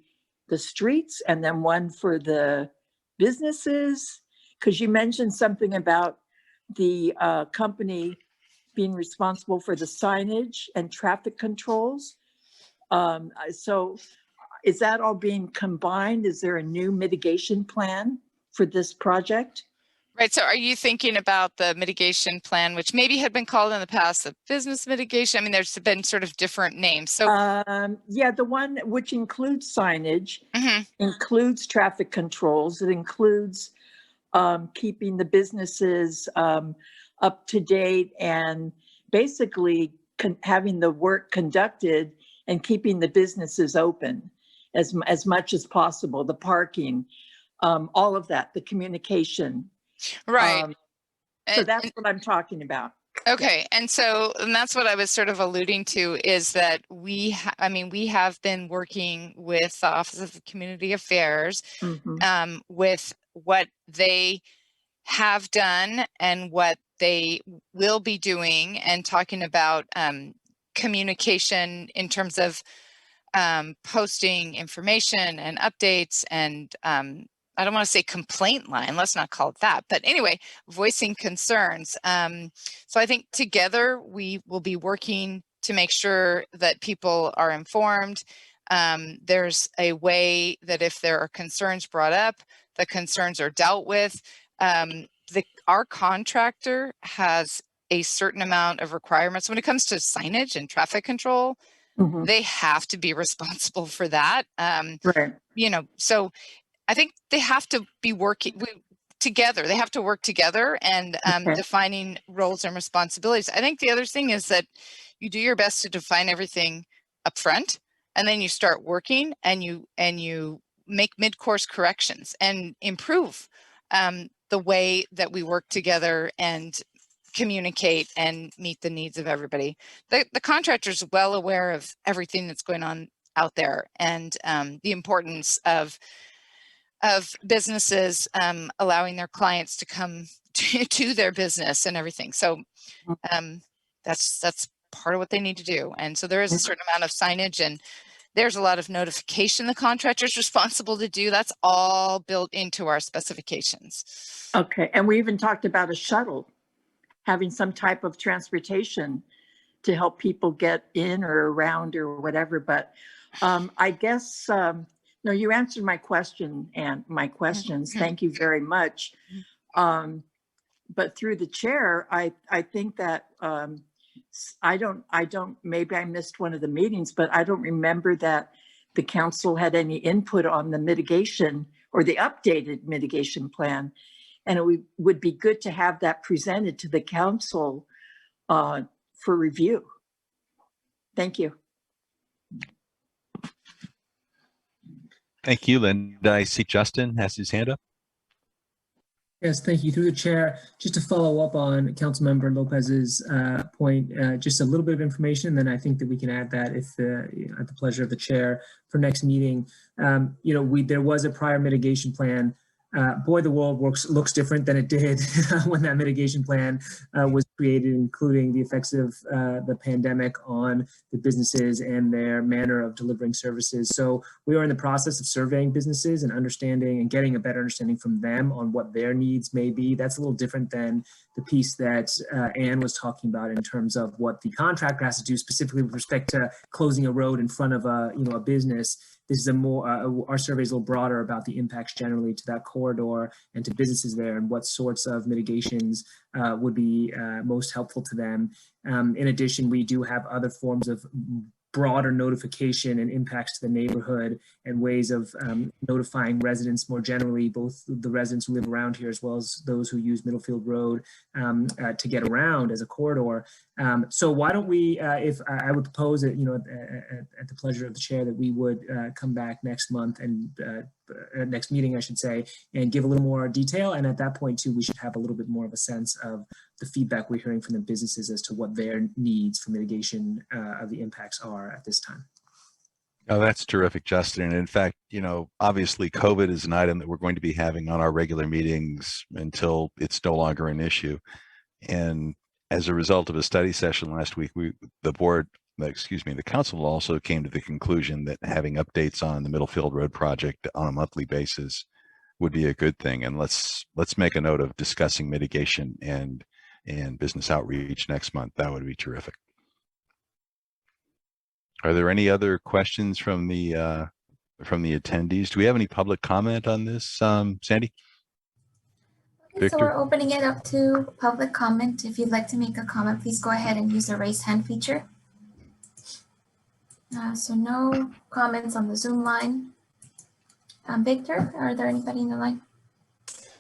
streets and then one for the businesses? Because you mentioned something about the company being responsible for the signage and traffic controls. So is that all being combined? Is there a new mitigation plan for this project? Right. So are you thinking about the mitigation plan, which maybe had been called in the past the business mitigation? I mean, there's been sort of different names. So yeah, the one which includes signage, includes traffic controls. It includes keeping the businesses up to date and basically having the work conducted and keeping the businesses open as much as possible, the parking, all of that, the communication. Right. So that's what I'm talking about. Okay. Yeah. And that's what I was sort of alluding to, is that we have been working with the Office of Community Affairs with what they have done and what they will be doing, and talking about communication in terms of posting information and updates, and I don't want to say complaint line, let's not call it that, but anyway, voicing concerns. So I think together we will be working to make sure that people are informed. There's a way that if there are concerns brought up, the concerns are dealt with. Our contractor has a certain amount of requirements when it comes to signage and traffic control. They have to be responsible for that. Right. You know, so I think they have to be working together. They have to work together and defining roles and responsibilities. I think the other thing is that you do your best to define everything up front, and then you start working and you make mid-course corrections and improve the way that we work together and communicate and meet the needs of everybody. The contractor's well aware of everything that's going on out there, and the importance of businesses allowing their clients to come to their business and everything. So that's part of what they need to do. And so there is a certain amount of signage, and there's a lot of notification the contractor's responsible to do. That's all built into our specifications. Okay, and we even talked about a shuttle, having some type of transportation to help people get in or around or whatever. But I guess, no, you answered my question and my questions. Thank you very much. But through the chair, I think that I don't, maybe I missed one of the meetings, but I don't remember that the council had any input on the mitigation or the updated mitigation plan. And it would be good to have that presented to the council for review. Thank you. Thank you, Linda. I see Justin has his hand up. Yes, thank you. Through the chair, just to follow up on Councilmember Lopez's point, just a little bit of information, then I think that we can add that if at the pleasure of the chair for next meeting. You know, there was a prior mitigation plan. Boy, the world looks different than it did when that mitigation plan was created, including the effects of the pandemic on the businesses and their manner of delivering services. So we are in the process of surveying businesses and understanding and getting a better understanding from them on what their needs may be. That's a little different than the piece that Anne was talking about in terms of what the contractor has to do specifically with respect to closing a road in front of a business. This is a more, our survey is a little broader about the impacts generally to that corridor and to businesses there, and what sorts of mitigations would be most helpful to them. In addition, we do have other forms of broader notification and impacts to the neighborhood and ways of notifying residents more generally, both the residents who live around here as well as those who use Middlefield Road to get around as a corridor. So why don't we, if I would propose that, at the pleasure of the chair, that we would come back next month and next meeting, I should say, and give a little more detail. And at that point too, we should have a little bit more of a sense of the feedback we're hearing from the businesses as to what their needs for mitigation of the impacts are at this time. Oh, that's terrific, Justin. And in fact, obviously COVID is an item that we're going to be having on our regular meetings until it's no longer an issue. And as a result of a study session last week, the council also came to the conclusion that having updates on the Middlefield Road project on a monthly basis would be a good thing. And let's make a note of discussing mitigation and business outreach next month. That would be terrific. Are there any other questions from the attendees? Do we have any public comment on this, Sandy? Okay, so we're opening it up to public comment. If you'd like to make a comment, please go ahead and use the raise hand feature. So no comments on the Zoom line. Victor, are there anybody in the line?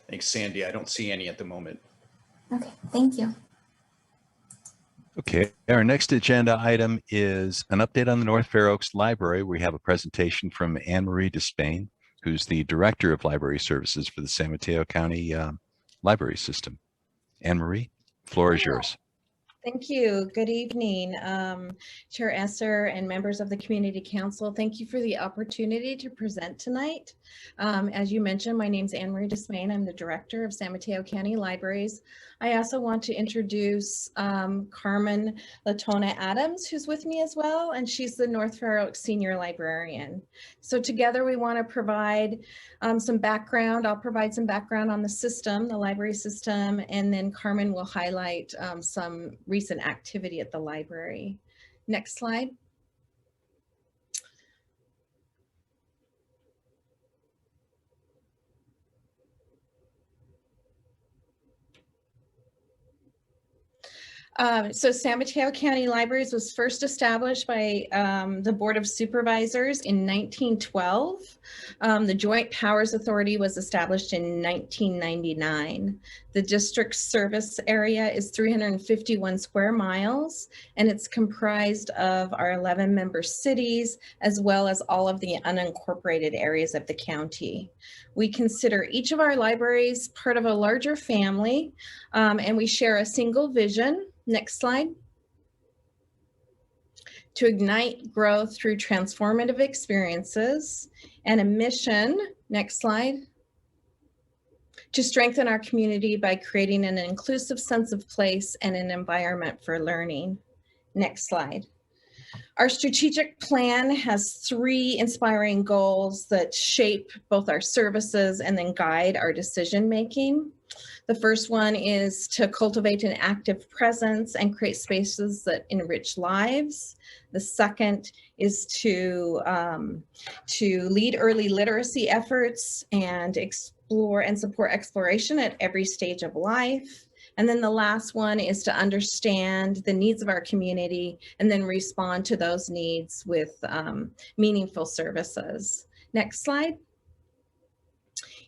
Thanks, Sandy. I don't see any at the moment. Okay, thank you. Okay, our next agenda item is an update on the North Fair Oaks Library. We have a presentation from Anne-Marie Despain, who's the Director of Library Services for the San Mateo County Library System. Anne-Marie, floor is yours. Thank you. Good evening, Chair Esser and members of the Community Council. Thank you for the opportunity to present tonight. As you mentioned, my name is Anne-Marie Despain. I'm the Director of San Mateo County Libraries. I also want to introduce Carmen Latona Adams, who's with me as well, and she's the North Fair Oaks Senior Librarian. So together we want to provide some background. I'll provide some background on the system, the library system, and then Carmen will highlight some recent activity at the library. Next slide. So San Mateo County Libraries was first established by the Board of Supervisors in 1912. The Joint Powers Authority was established in 1999. The district's service area is 351 square miles, and it's comprised of our 11 member cities, as well as all of the unincorporated areas of the county. We consider each of our libraries part of a larger family, and we share a single vision. Next slide. To ignite growth through transformative experiences, and a mission, next slide, to strengthen our community by creating an inclusive sense of place and an environment for learning. Next slide. Our strategic plan has 3 inspiring goals that shape both our services and then guide our decision making. The first one is to cultivate an active presence and create spaces that enrich lives. The second is to lead early literacy efforts and explore and support exploration at every stage of life. And then the last one is to understand the needs of our community and then respond to those needs with meaningful services. Next slide.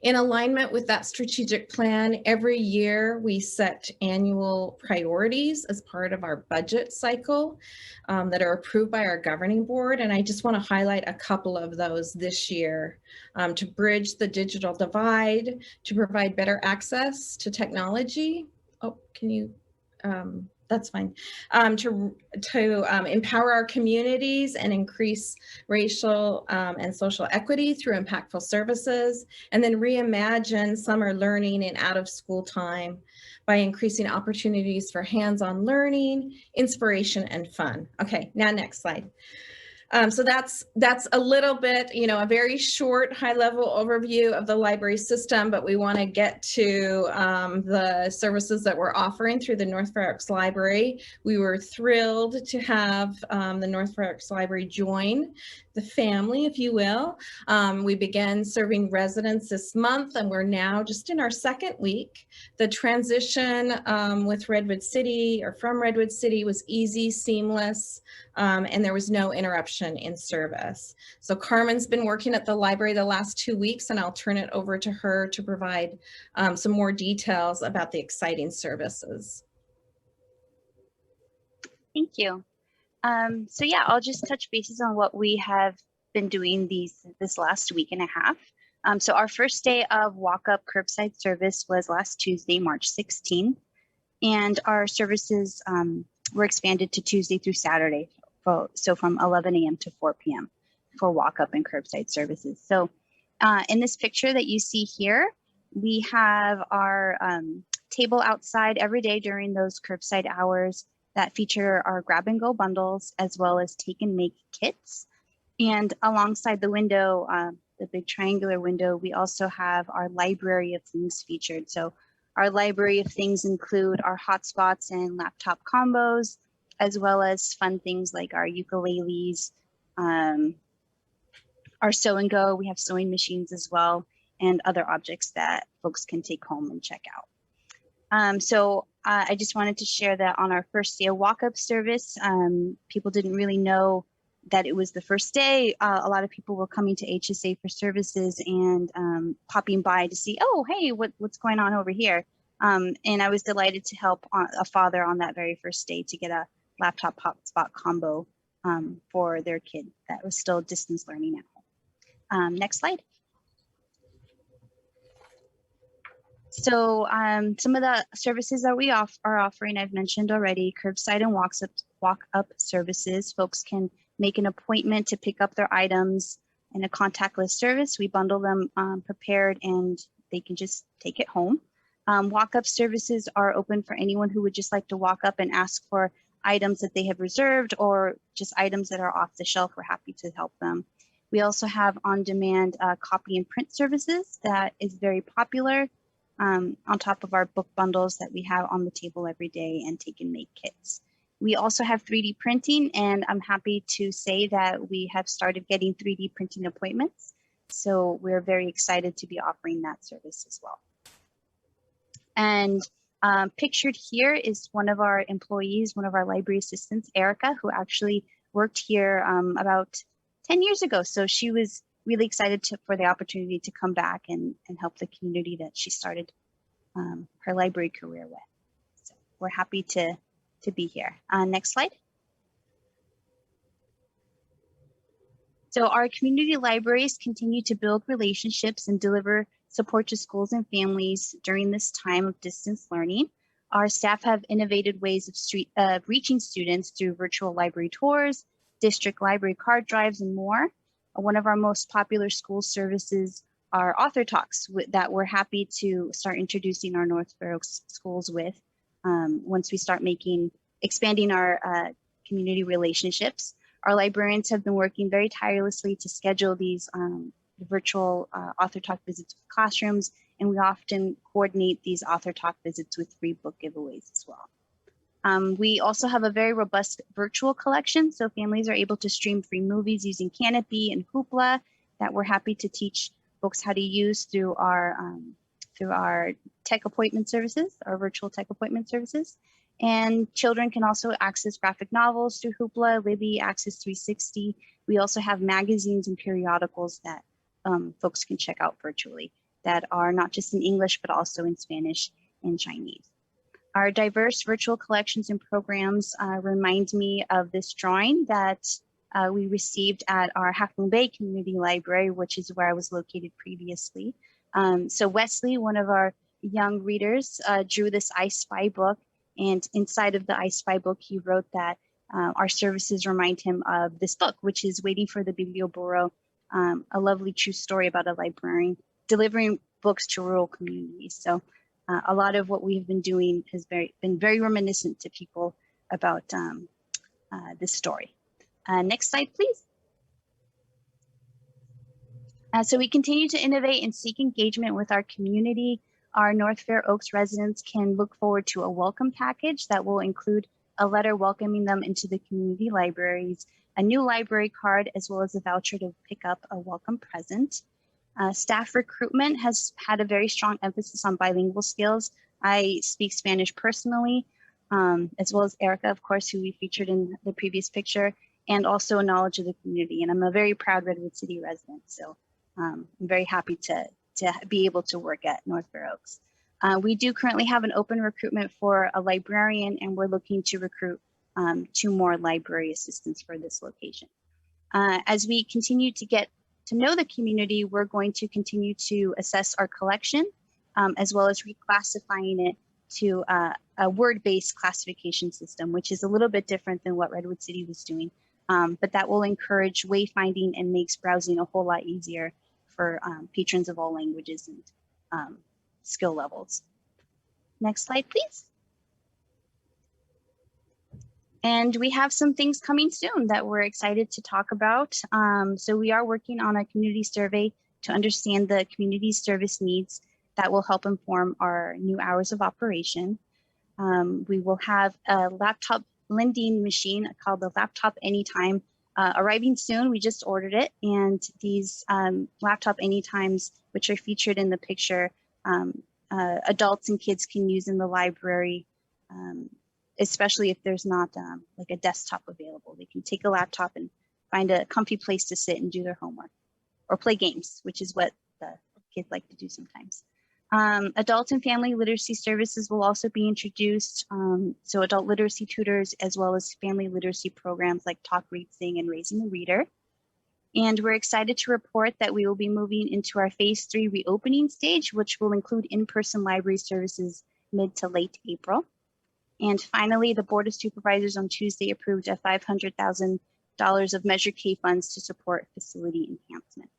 In alignment with that strategic plan, every year we set annual priorities as part of our budget cycle that are approved by our governing board. And I just want to highlight a couple of those this year to bridge the digital divide, to provide better access to technology. Oh, can you, that's fine. To empower our communities and increase racial and social equity through impactful services, and then reimagine summer learning and out of school time by increasing opportunities for hands-on learning, inspiration, and fun. Okay, now next slide. So that's a little bit, a very short high-level overview of the library system, but we want to get to the services that we're offering through the North Fair Oaks Library. We were thrilled to have the North Fair Oaks Library join the family, if you will. We began serving residents this month, and we're now just in our second week. The transition with Redwood City or from Redwood City was easy, seamless, and there was no interruption in service. So Carmen's been working at the library the last 2 weeks, and I'll turn it over to her to provide some more details about the exciting services. Thank you. So yeah, I'll just touch bases on what we have been doing this last week and a half. So our first day of walk-up curbside service was last Tuesday, March 16th, and our services were expanded to Tuesday through Saturday, so from 11 a.m. to 4 p.m. for walk-up and curbside services. So in this picture that you see here, we have our table outside every day during those curbside hours that feature our grab and go bundles, as well as take and make kits. And alongside the window, the big triangular window, we also have our library of things featured. So our library of things include our hotspots and laptop combos, as well as fun things like our ukuleles, our sew and go. We have sewing machines as well, and other objects that folks can take home and check out. I just wanted to share that on our first day of walk-up service, people didn't really know that it was the first day. A lot of people were coming to HSA for services and popping by to see, oh, hey, what's going on over here? And I was delighted to help a father on that very first day to get a laptop hotspot combo for their kid that was still distance learning at home. Next slide. So some of the services that we are offering, I've mentioned already, curbside and walk-up services. Folks can make an appointment to pick up their items in a contactless service. We bundle them prepared, and they can just take it home. Walk-up services are open for anyone who would just like to walk up and ask for items that they have reserved or just items that are off the shelf. We're happy to help them. We also have on-demand copy and print services that is very popular. On top of our book bundles that we have on the table every day and take and make kits. We also have 3D printing, and I'm happy to say that we have started getting 3D printing appointments. So we're very excited to be offering that service as well. And pictured here is one of our employees, one of our library assistants, Erica, who actually worked here about 10 years ago. So she was really excited for the opportunity to come back and help the community that she started her library career with. So we're happy to be here. Next slide. So our community libraries continue to build relationships and deliver support to schools and families during this time of distance learning. Our staff have innovated ways of reaching students through virtual library tours, district library card drives, and more. One of our most popular school services are author talks that we're happy to start introducing our North Fair Oaks schools with once we start expanding our community relationships. Our librarians have been working very tirelessly to schedule these virtual author talk visits with classrooms, and we often coordinate these author talk visits with free book giveaways as well. We also have a very robust virtual collection, so families are able to stream free movies using Canopy and Hoopla that we're happy to teach folks how to use through our tech appointment services, our virtual tech appointment services. And children can also access graphic novels through Hoopla, Libby, Access 360. We also have magazines and periodicals that folks can check out virtually that are not just in English, but also in Spanish and Chinese. Our diverse virtual collections and programs remind me of this drawing that we received at our Half Moon Bay Community Library, which is where I was located previously. So Wesley, one of our young readers, drew this I Spy book, and inside of the I Spy book, he wrote that our services remind him of this book, which is Waiting for the Biblioboro, a lovely true story about a librarian delivering books to rural communities. So a lot of what we've been doing has been very reminiscent to people about this story. Next slide, please. So we continue to innovate and seek engagement with our community. Our North Fair Oaks residents can look forward to a welcome package that will include a letter welcoming them into the community libraries, a new library card, as well as a voucher to pick up a welcome present. Staff recruitment has had a very strong emphasis on bilingual skills. I speak Spanish personally, as well as Erica, of course, who we featured in the previous picture, and also a knowledge of the community. And I'm a very proud Redwood City resident, so I'm very happy to be able to work at North Fair Oaks. We do currently have an open recruitment for a librarian, and we're looking to recruit 2 more library assistants for this location. As we continue to get to know the community, we're going to continue to assess our collection, as well as reclassifying it to a word-based classification system, which is a little bit different than what Redwood City was doing. But that will encourage wayfinding and makes browsing a whole lot easier for patrons of all languages and skill levels. Next slide, please. And we have some things coming soon that we're excited to talk about. So we are working on a community survey to understand the community's service needs that will help inform our new hours of operation. We will have a laptop lending machine called the Laptop Anytime arriving soon. We just ordered it, and these Laptop Anytimes, which are featured in the picture, adults and kids can use in the library, especially if there's not like a desktop available. They can take a laptop and find a comfy place to sit and do their homework or play games, which is what the kids like to do sometimes. Adult and family literacy services will also be introduced. So adult literacy tutors, as well as family literacy programs like Talk, Read, Sing, and Raising a Reader. And we're excited to report that we will be moving into our phase 3 reopening stage, which will include in-person library services mid to late April. And finally, the Board of Supervisors on Tuesday approved a $500,000 of Measure K funds to support facility enhancements.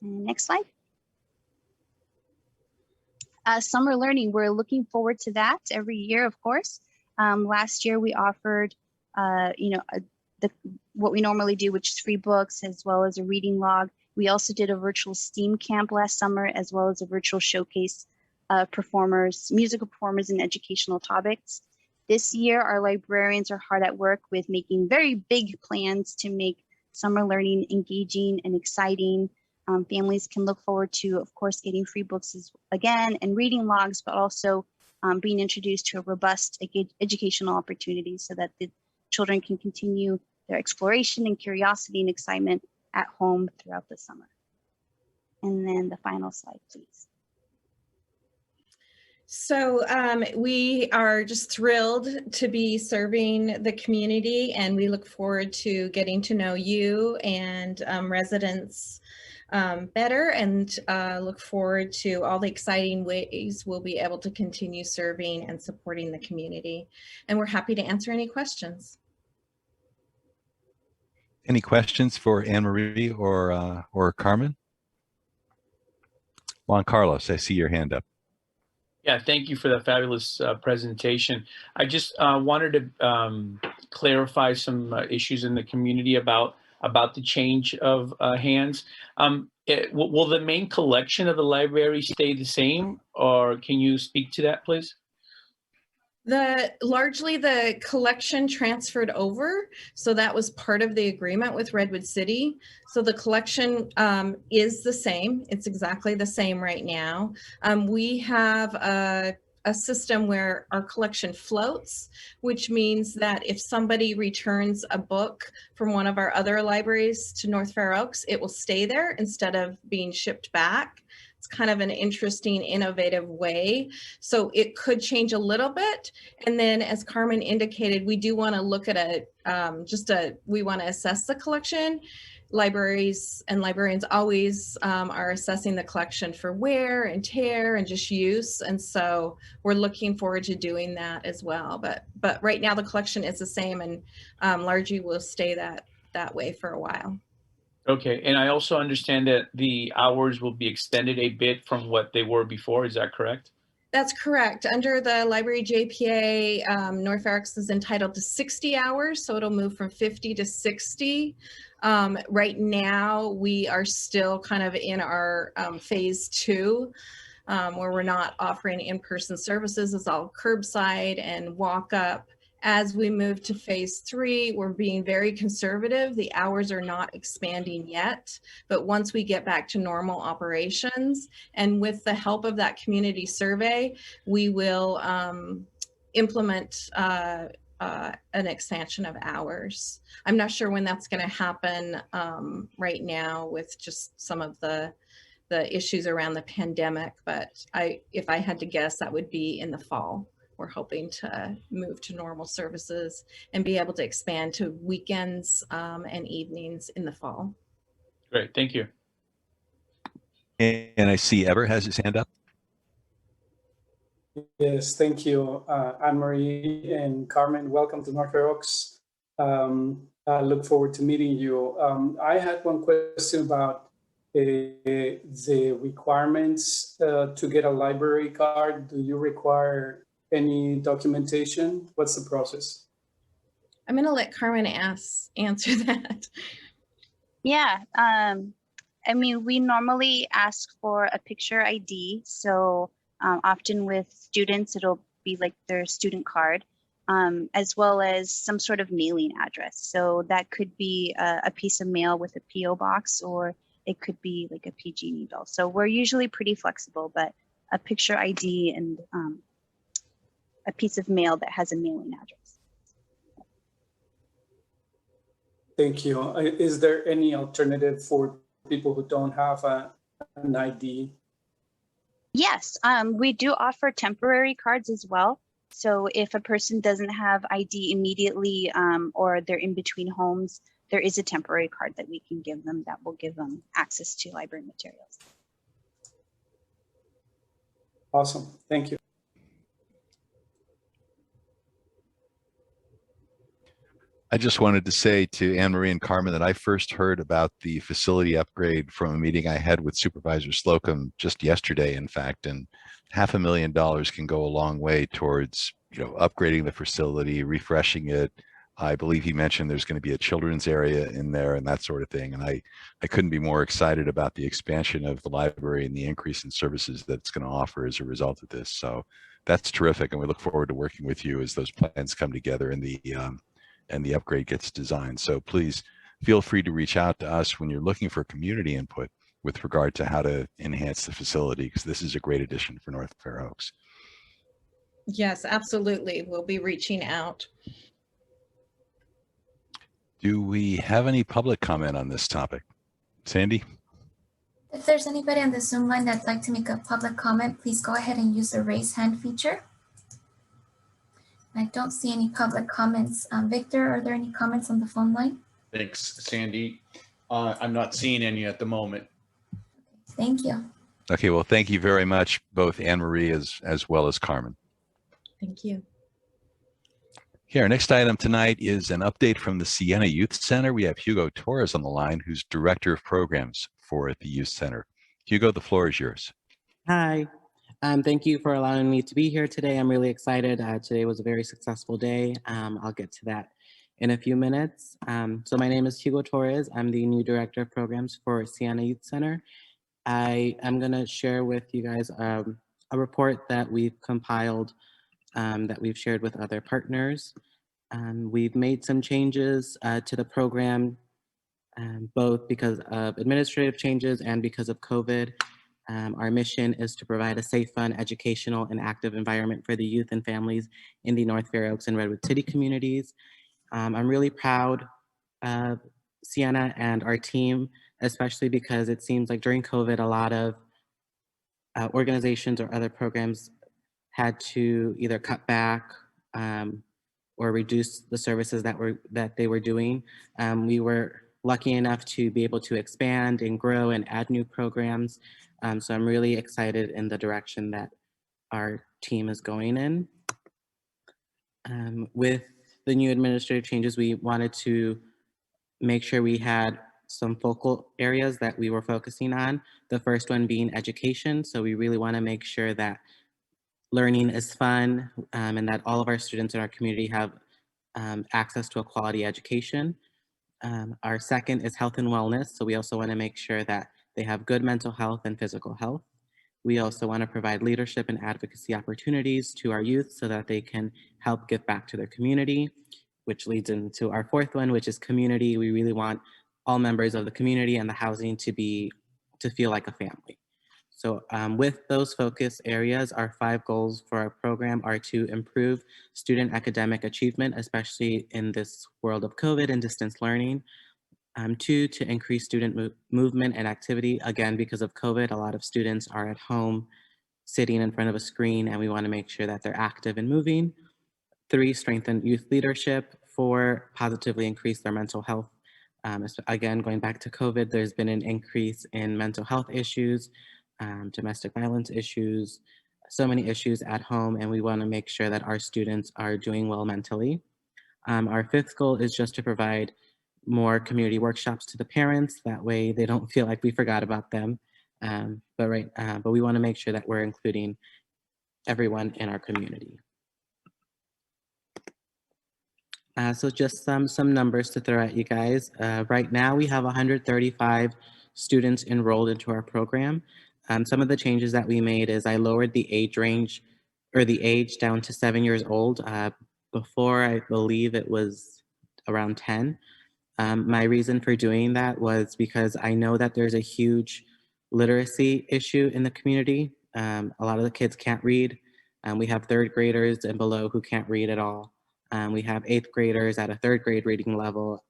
And next slide. Summer learning, we're looking forward to that every year, of course. Last year we offered, what we normally do, which is free books, as well as a reading log. We also did a virtual STEAM camp last summer, as well as a virtual showcase performers, musical performers, and educational topics. This year, our librarians are hard at work with making very big plans to make summer learning engaging and exciting. Families can look forward to, of course, getting free books again and reading logs, but also being introduced to a robust educational opportunity so that the children can continue their exploration and curiosity and excitement at home throughout the summer. And then the final slide, please. So we are just thrilled to be serving the community, and we look forward to getting to know you and residents better, and look forward to all the exciting ways we'll be able to continue serving and supporting the community. And we're happy to answer any questions. Any questions for Anne Marie or Carmen? Juan Carlos, I see your hand up. Yeah, thank you for that fabulous presentation. I just wanted to clarify some issues in the community about the change of hands. Will the main collection of the library stay the same, or can you speak to that, please? Largely the collection transferred over, so that was part of the agreement with Redwood City. So the collection is the same. It's exactly the same right now. We have a system where our collection floats, which means that if somebody returns a book from one of our other libraries to North Fair Oaks, it will stay there instead of being shipped back. It's kind of an interesting, innovative way. So it could change a little bit. And then as Carmen indicated, we do want to look at we want to assess the collection. Libraries and librarians always are assessing the collection for wear and tear and just use. And so we're looking forward to doing that as well. But right now the collection is the same, and largely will stay that way for a while. Okay, and I also understand that the hours will be extended a bit from what they were before. Is that correct? That's correct. Under the library JPA, North Fair Oaks is entitled to 60 hours, so it'll move from 50 to 60. Right now, we are still kind of in our phase 2, where we're not offering in-person services. It's all curbside and walk up As we move to phase 3, we're being very conservative. The hours are not expanding yet, but once we get back to normal operations, and with the help of that community survey, we will implement an expansion of hours. I'm not sure when that's going to happen right now with just some of the issues around the pandemic, but if I had to guess, that would be in the fall. We're hoping to move to normal services and be able to expand to weekends and evenings in the fall. Great, thank you. And I see Ever has his hand up. Yes, thank you, Anne-Marie and Carmen. Welcome to North Fair Oaks. I look forward to meeting you. I had one question about the requirements to get a library card. Do you require any documentation? What's the process? I'm going to let Carmen answer that. Yeah, I mean, we normally ask for a picture ID. So often with students, it'll be like their student card, as well as some sort of mailing address. So that could be a piece of mail with a PO box, or it could be like a PG&E bill. So we're usually pretty flexible, but a picture ID and a piece of mail that has a mailing address. Thank you. Is there any alternative for people who don't have an ID? Yes, we do offer temporary cards as well. So if a person doesn't have ID immediately or they're in between homes, there is a temporary card that we can give them that will give them access to library materials. Awesome, thank you. I just wanted to say to Anne-Marie and Carmen that I first heard about the facility upgrade from a meeting I had with Supervisor Slocum just yesterday, in fact, and $500,000 can go a long way towards, upgrading the facility, refreshing it. I believe he mentioned there's going to be a children's area in there and that sort of thing. And I couldn't be more excited about the expansion of the library and the increase in services that it's going to offer as a result of this. So that's terrific. And we look forward to working with you as those plans come together and the upgrade gets designed. So please feel free to reach out to us when you're looking for community input with regard to how to enhance the facility, because this is a great addition for North Fair Oaks. Yes, absolutely. We'll be reaching out. Do we have any public comment on this topic? Sandy? If there's anybody on the Zoom line that'd like to make a public comment, please go ahead and use the raise hand feature. I don't see any public comments. Victor, are there any comments on the phone line? Thanks, Sandy. I'm not seeing any at the moment. Thank you. Okay, well, thank you very much, both Anne-Marie as well as Carmen. Thank you. Okay, our next item tonight is an update from the Siena Youth Center. We have Hugo Torres on the line, who's Director of Programs for the Youth Center. Hugo, the floor is yours. Hi. Thank you for allowing me to be here today. I'm really excited. Today was a very successful day. I'll get to that in a few minutes. So my name is Hugo Torres. I'm the new Director of Programs for Siena Youth Center. I am going to share with you guys a report that we've compiled that we've shared with other partners. We've made some changes to the program, both because of administrative changes and because of COVID. Our mission is to provide a safe, fun, educational, and active environment for the youth and families in the North Fair Oaks and Redwood City communities. I'm really proud of Siena and our team, especially because it seems like during COVID, a lot of organizations or other programs had to either cut back or reduce the services that they were doing. We were lucky enough to be able to expand and grow and add new programs. So I'm really excited in the direction that our team is going in. With the new administrative changes, we wanted to make sure we had some focal areas that we were focusing on. The first one being education. So we really want to make sure that learning is fun and that all of our students in our community have access to a quality education. Our second is health and wellness. So we also want to make sure that they have good mental health and physical health. We also want to provide leadership and advocacy opportunities to our youth so that they can help give back to their community, which leads into our fourth one, which is community. We really want all members of the community and the housing to feel like a family. So with those focus areas, our 5 goals for our program are to improve student academic achievement, especially in this world of COVID and distance learning. 2, to increase student movement and activity. Again, because of COVID, a lot of students are at home sitting in front of a screen, and we want to make sure that they're active and moving. 3, strengthen youth leadership. 4, positively increase their mental health. Again, going back to COVID, there's been an increase in mental health issues, domestic violence issues, so many issues at home, and we want to make sure that our students are doing well mentally. Our 5th goal is just to provide more community workshops to the parents. That way they don't feel like we forgot about them. But we want to make sure that we're including everyone in our community. So just some numbers to throw at you guys. Right now we have 135 students enrolled into our program. Some of the changes that we made is I lowered the age range or the age down to 7 years old. Before, I believe it was around 10. My reason for doing that was because I know that there's a huge literacy issue in the community. A lot of the kids can't read. We have 3rd graders and below who can't read at all. We have 8th graders at a 3rd grade reading level.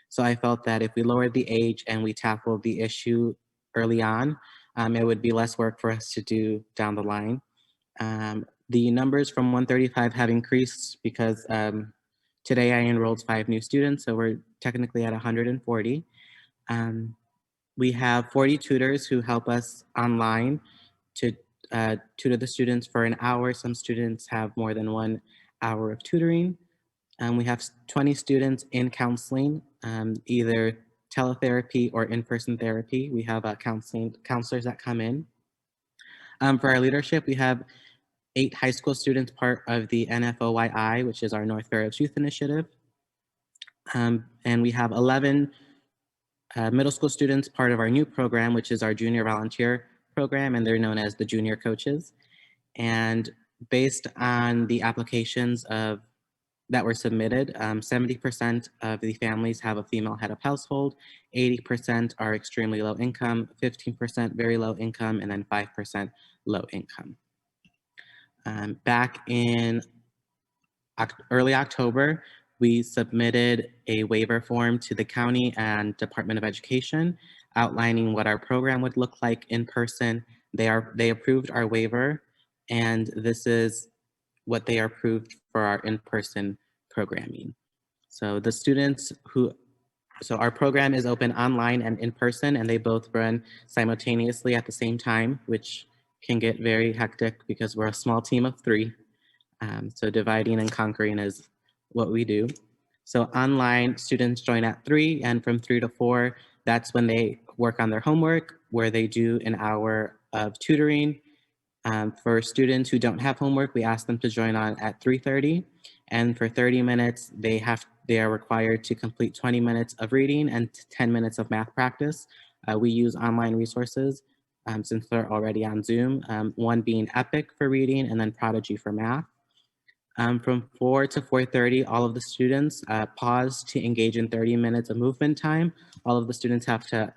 So I felt that if we lowered the age and we tackled the issue early on, it would be less work for us to do down the line. The numbers from 135 have increased because today I enrolled 5 new students, so we're technically at 140. We have 40 tutors who help us online to tutor the students for an hour. Some students have more than 1 hour of tutoring. We have 20 students in counseling, either teletherapy or in-person therapy. We have counselors that come in. For our leadership, we have 8 high school students part of the NFOYI, which is our North Fair Oaks Youth Initiative. And we have 11 middle school students part of our new program, which is our junior volunteer program, and they're known as the junior coaches. And based on the applications that were submitted, 70% of the families have a female head of household, 80% are extremely low income, 15% very low income, and then 5% low income. Back in early October, we submitted a waiver form to the county and Department of Education outlining what our program would look like in person. They approved our waiver, and this is what they approved for our in-person programming. So the students so our program is open online and in person, and they both run simultaneously at the same time, which can get very hectic because we're a small team of 3. So dividing and conquering is what we do. So online, students join at 3, and from 3 to 4, that's when they work on their homework, where they do an hour of tutoring. For students who don't have homework, we ask them to join on at 3:30, and for 30 minutes, they are required to complete 20 minutes of reading and 10 minutes of math practice. We use online resources since they're already on Zoom, one being Epic for reading and then Prodigy for math. From 4 to 4:30, all of the students pause to engage in 30 minutes of movement time. All of the students have to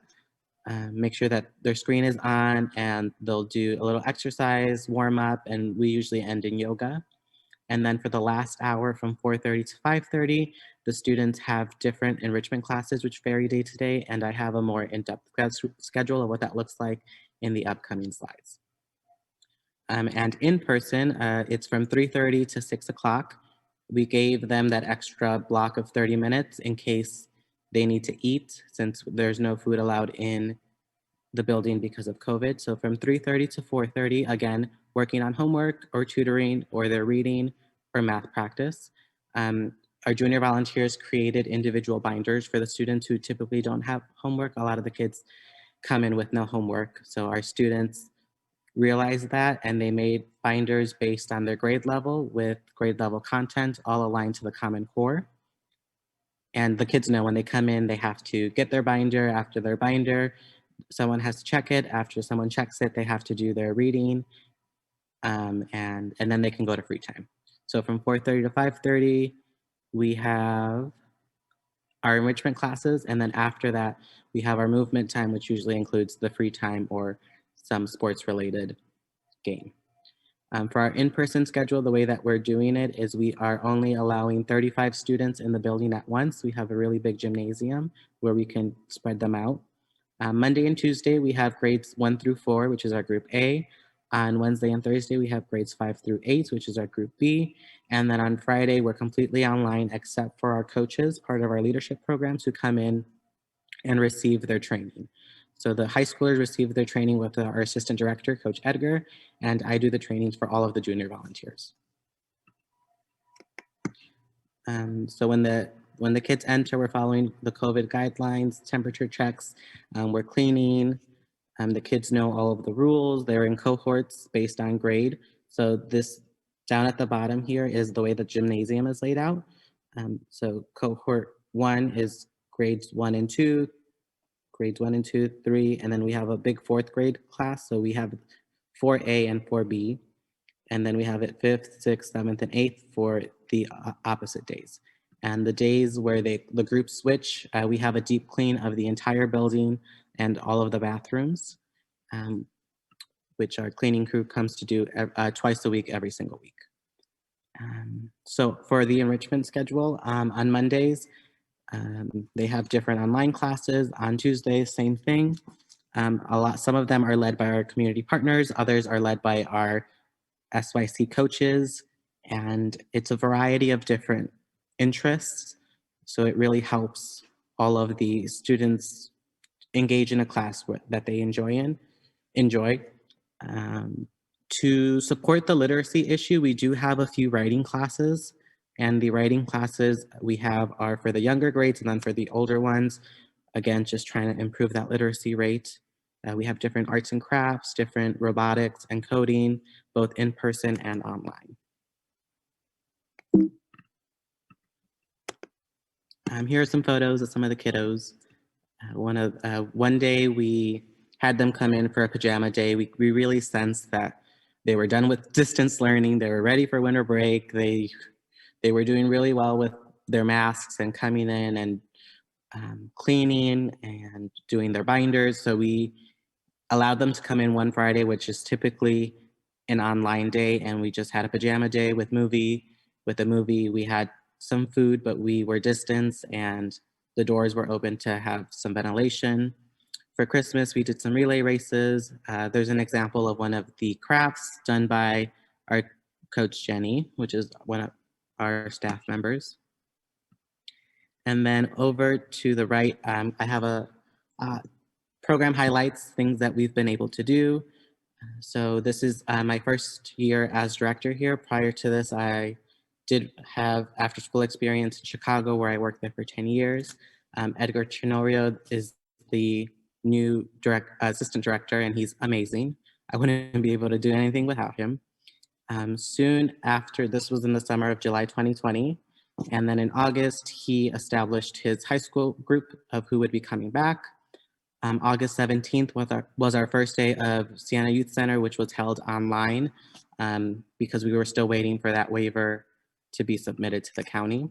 make sure that their screen is on, and they'll do a little exercise, warm up, and we usually end in yoga. And then for the last hour from 4:30 to 5:30, the students have different enrichment classes, which vary day to day, and I have a more in-depth schedule of what that looks like in the upcoming slides. And in person, it's from 3:30 to 6 o'clock. We gave them that extra block of 30 minutes in case they need to eat, since there's no food allowed in the building because of COVID. So from 3:30 to 4:30, again, working on homework or tutoring or their reading or math practice. Our junior volunteers created individual binders for the students who typically don't have homework. A lot of the kids come in with no homework. So our students realized that, and they made binders based on their grade level with grade level content, all aligned to the Common Core. And the kids know when they come in, they have to get their binder. After their binder, someone has to check it. After someone checks it, they have to do their reading, and then they can go to free time. So from 4:30 to 5:30, we have our enrichment classes, and then after that, we have our movement time, which usually includes the free time or some sports-related game. For our in-person schedule, the way that we're doing it is we are only allowing 35 students in the building at once. We have a really big gymnasium where we can spread them out. Monday and Tuesday, we have grades 1 through 4, which is our group A. On Wednesday and Thursday, we have grades 5 through 8, which is our group B. And then on Friday, we're completely online except for our coaches, part of our leadership programs, who come in and receive their training. So the high schoolers receive their training with our assistant director, Coach Edgar, and I do the trainings for all of the junior volunteers. So when the kids enter, we're following the COVID guidelines, temperature checks, we're cleaning. The kids know all of the rules. They're in cohorts based on grade. So this down at the bottom here is the way the gymnasium is laid out. So cohort 1 is grades 1 and 2, grades 1 and 2, 3, and then we have a big 4th grade class. So we have 4A and 4B. And then we have it 5th, 6th, 7th, and 8th for the opposite days. And the days where the groups switch, we have a deep clean of the entire building and all of the bathrooms, which our cleaning crew comes to do twice a week, every single week. So for the enrichment schedule, on Mondays, they have different online classes. On Tuesdays, same thing. Some of them are led by our community partners. Others are led by our SYC coaches, and it's a variety of different interests. So it really helps all of the students engage in a class that they enjoy. To support the literacy issue, we do have a few writing classes, and the writing classes we have are for the younger grades and then for the older ones, again, just trying to improve that literacy rate. We have different arts and crafts, different robotics and coding, both in person and online. Here are some photos of some of the kiddos. One day we had them come in for a pajama day. We really sensed that they were done with distance learning. They were ready for winter break. They were doing really well with their masks and coming in and cleaning and doing their binders. So we allowed them to come in one Friday, which is typically an online day, and we just had a pajama day with movie. With the movie, we had some food, but we were distanced and the doors were open to have some ventilation. For Christmas, we did some relay races. There's an example of one of the crafts done by our coach, Jenny, which is one of our staff members. And then over to the right, I have a program highlights, things that we've been able to do. So this is my first year as director here. Prior to this, I did have after school experience in Chicago where I worked there for 10 years. Edgar Chinorio is the new assistant director, and he's amazing. I wouldn't be able to do anything without him. Soon after, this was in the summer of July 2020. And then in August, he established his high school group of who would be coming back. August 17th was our first day of Siena Youth Center, which was held online because we were still waiting for that waiver to be submitted to the county.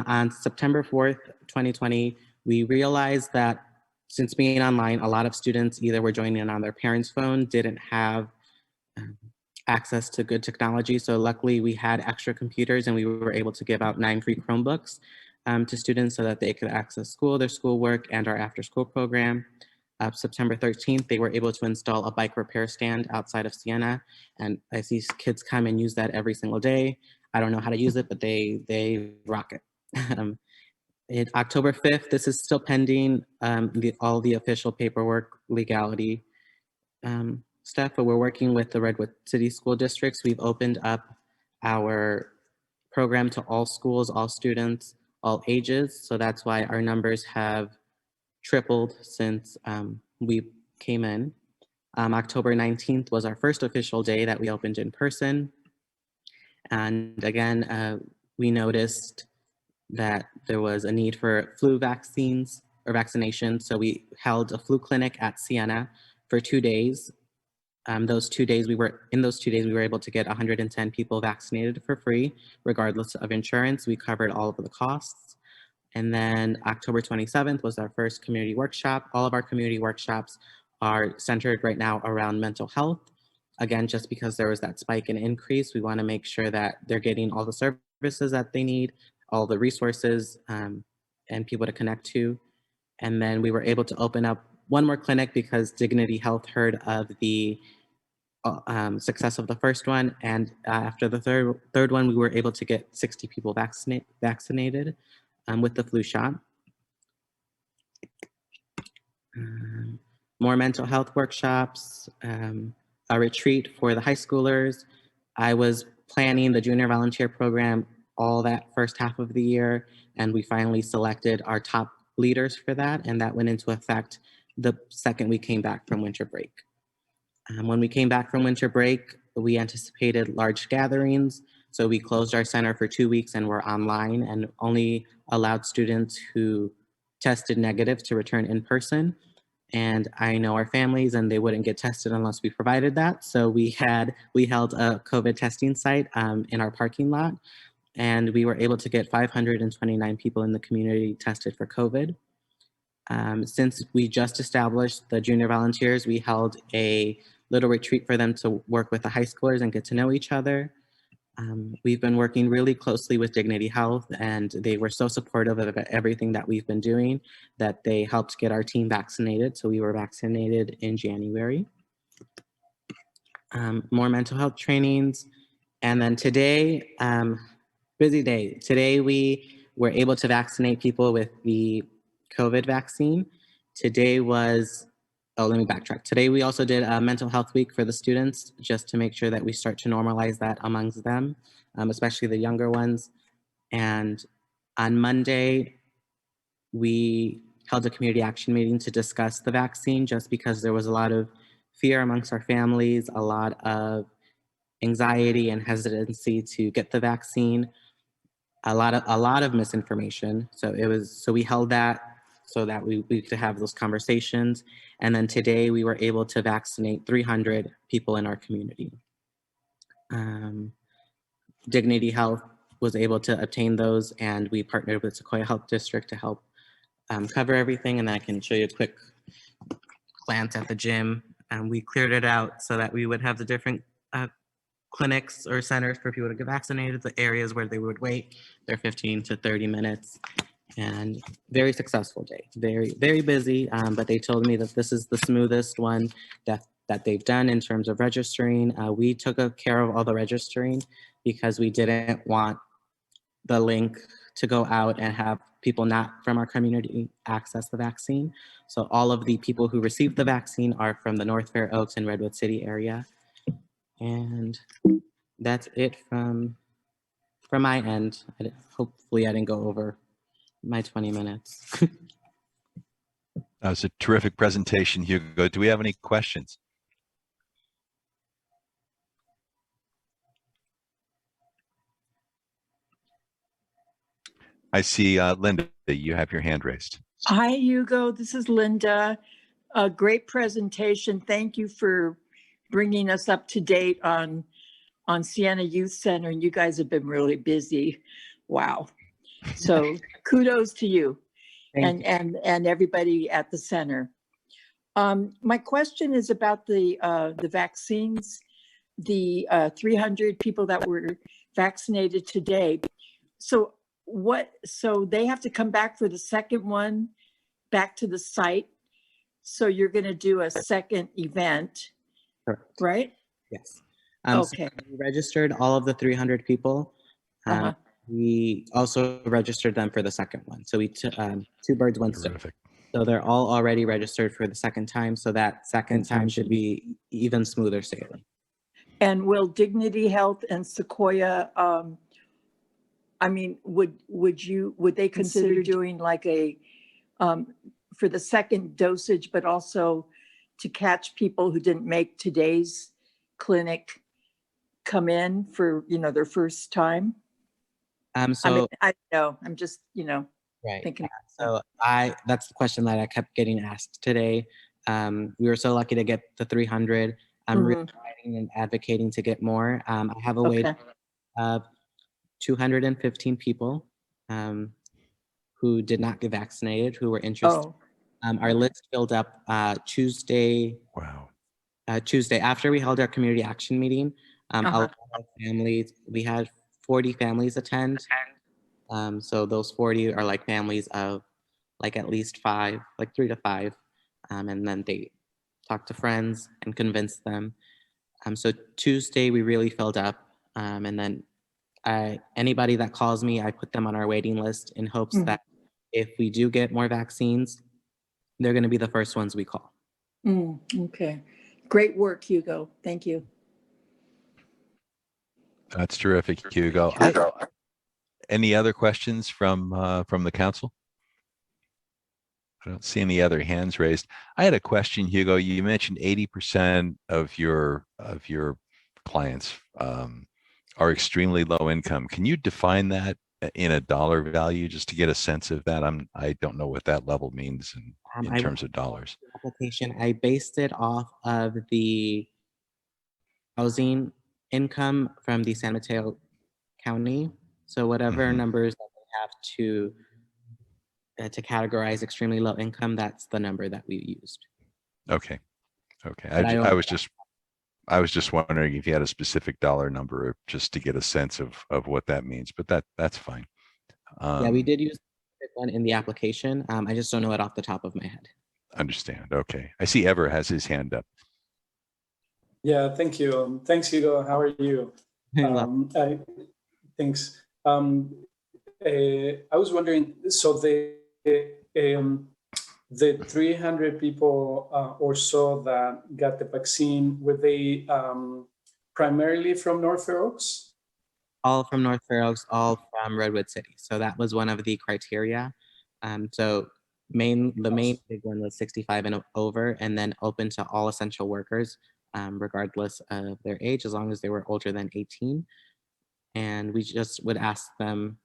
On September 4th, 2020, we realized that since being online, a lot of students either were joining in on their parents' phone, didn't have access to good technology. So luckily we had extra computers and we were able to give out 9 free Chromebooks to students so that they could access school, their schoolwork, and our after school program. September 13th, they were able to install a bike repair stand outside of Siena. And I see kids come and use that every single day. I don't know how to use it, but they rock it. October 5th, this is still pending all the official paperwork, legality stuff, but we're working with the Redwood City School Districts. We've opened up our program to all schools, all students, all ages. So that's why our numbers have tripled since we came in. October 19th was our first official day that we opened in person. And again, we noticed that there was a need for flu vaccines or vaccination. So we held a flu clinic at Siena for 2 days. Those 2 days we were able to get 110 people vaccinated for free, regardless of insurance. We covered all of the costs. And then October 27th was our first community workshop. All of our community workshops are centered right now around mental health. Again, just because there was that spike and increase, we want to make sure that they're getting all the services that they need, all the resources and people to connect to. And then we were able to open up one more clinic because Dignity Health heard of the success of the first one. And after the third one, we were able to get 60 people vaccinated with the flu shot. More mental health workshops, a retreat for the high schoolers. I was planning the junior volunteer program all that first half of the year, and we finally selected our top leaders for that, and that went into effect the second we came back from winter break. When we came back from winter break, we anticipated large gatherings, so we closed our center for 2 weeks and we're online and only allowed students who tested negative to return in person. And I know our families and they wouldn't get tested unless we provided that. So we held a COVID testing site in our parking lot, and we were able to get 529 people in the community tested for COVID. Since we just established the junior volunteers, we held a little retreat for them to work with the high schoolers and get to know each other. We've been working really closely with Dignity Health, and they were so supportive of everything that we've been doing that they helped get our team vaccinated. So we were vaccinated in January. More mental health trainings. And then today, busy day. Today we were able to vaccinate people with the COVID vaccine. Today was, let me backtrack. Today we also did a mental health week for the students, just to make sure that we start to normalize that amongst them, especially the younger ones. And on Monday, we held a community action meeting to discuss the vaccine, just because there was a lot of fear amongst our families, a lot of anxiety and hesitancy to get the vaccine, a lot of misinformation. So we held that so that we could have those conversations. And then today we were able to vaccinate 300 people in our community. Dignity Health was able to obtain those, and we partnered with Sequoia Health District to help cover everything. And I can show you a quick glance at the gym. We cleared it out so that we would have the different clinics or centers for people to get vaccinated, the areas where they would wait. They're 15 to 30 minutes. And very successful day, very, very busy, but they told me that this is the smoothest one that they've done in terms of registering. We took care of all the registering because we didn't want the link to go out and have people not from our community access the vaccine. So all of the people who received the vaccine are from the North Fair Oaks and Redwood City area. And that's it from my end. Hopefully I didn't go over my 20 minutes. That was a terrific presentation, Hugo. Do we have any questions? I see Linda, you have your hand raised. Hi, Hugo. This is Linda. A great presentation. Thank you for bringing us up to date on Siena Youth Center. You guys have been really busy. Wow. So kudos to you and everybody at the center. My question is about the vaccines, the 300 people that were vaccinated today. So they have to come back for the second one, back to the site. So you're going to do a second event, Correct. Right? Yes. Okay. So we registered all of the 300 people. We also registered them for the second one. So we took 2 birds, 1 stone. So they're all already registered for the second time. So that second time should be even smoother sailing. And will Dignity Health and Sequoia, I mean, would they consider doing like a, for the second dosage, but also to catch people who didn't make today's clinic come in for, their first time? So I mean, I don't know. I'm just, Right. thinking. So that's the question that I kept getting asked today. We were so lucky to get the 300. I'm really fighting and advocating to get more. I have a wait of 215 people who did not get vaccinated, who were interested. Our list filled up Tuesday. Wow. Tuesday after we held our community action meeting. A lot of families, we had 40 families attend. So those 40 are like families of like at least 5, like 3 to 5. And then they talk to friends and convince them. So Tuesday we really filled up. And then anybody that calls me, I put them on our waiting list in hopes that if we do get more vaccines, they're going to be the first ones we call. Okay. Great work, Hugo. Thank you. That's terrific, Hugo. Any other questions from the council? I don't see any other hands raised. I had a question, Hugo. You mentioned 80% of your clients are extremely low income. Can you define that in a dollar value just to get a sense of that? I don't know what that level means in terms of dollars. Application, I based it off of the housing income from the San Mateo County. So whatever numbers that they have to categorize extremely low income, that's the number that we used. Okay. I was just wondering if you had a specific dollar number just to get a sense of what that means, but that's fine. Yeah, we did use one in the application. I just don't know it off the top of my head. Understand. Okay. I see Ever has his hand up. Yeah, thank you. Thanks, Hugo. How are you? Thanks. I was wondering, so the 300 people or so that got the vaccine, were they primarily from North Fair Oaks? All from North Fair Oaks, all from Redwood City. So that was one of the criteria. So the main big one was 65 and over, and then open to all essential workers, regardless of their age, as long as they were older than 18. And we just would ask them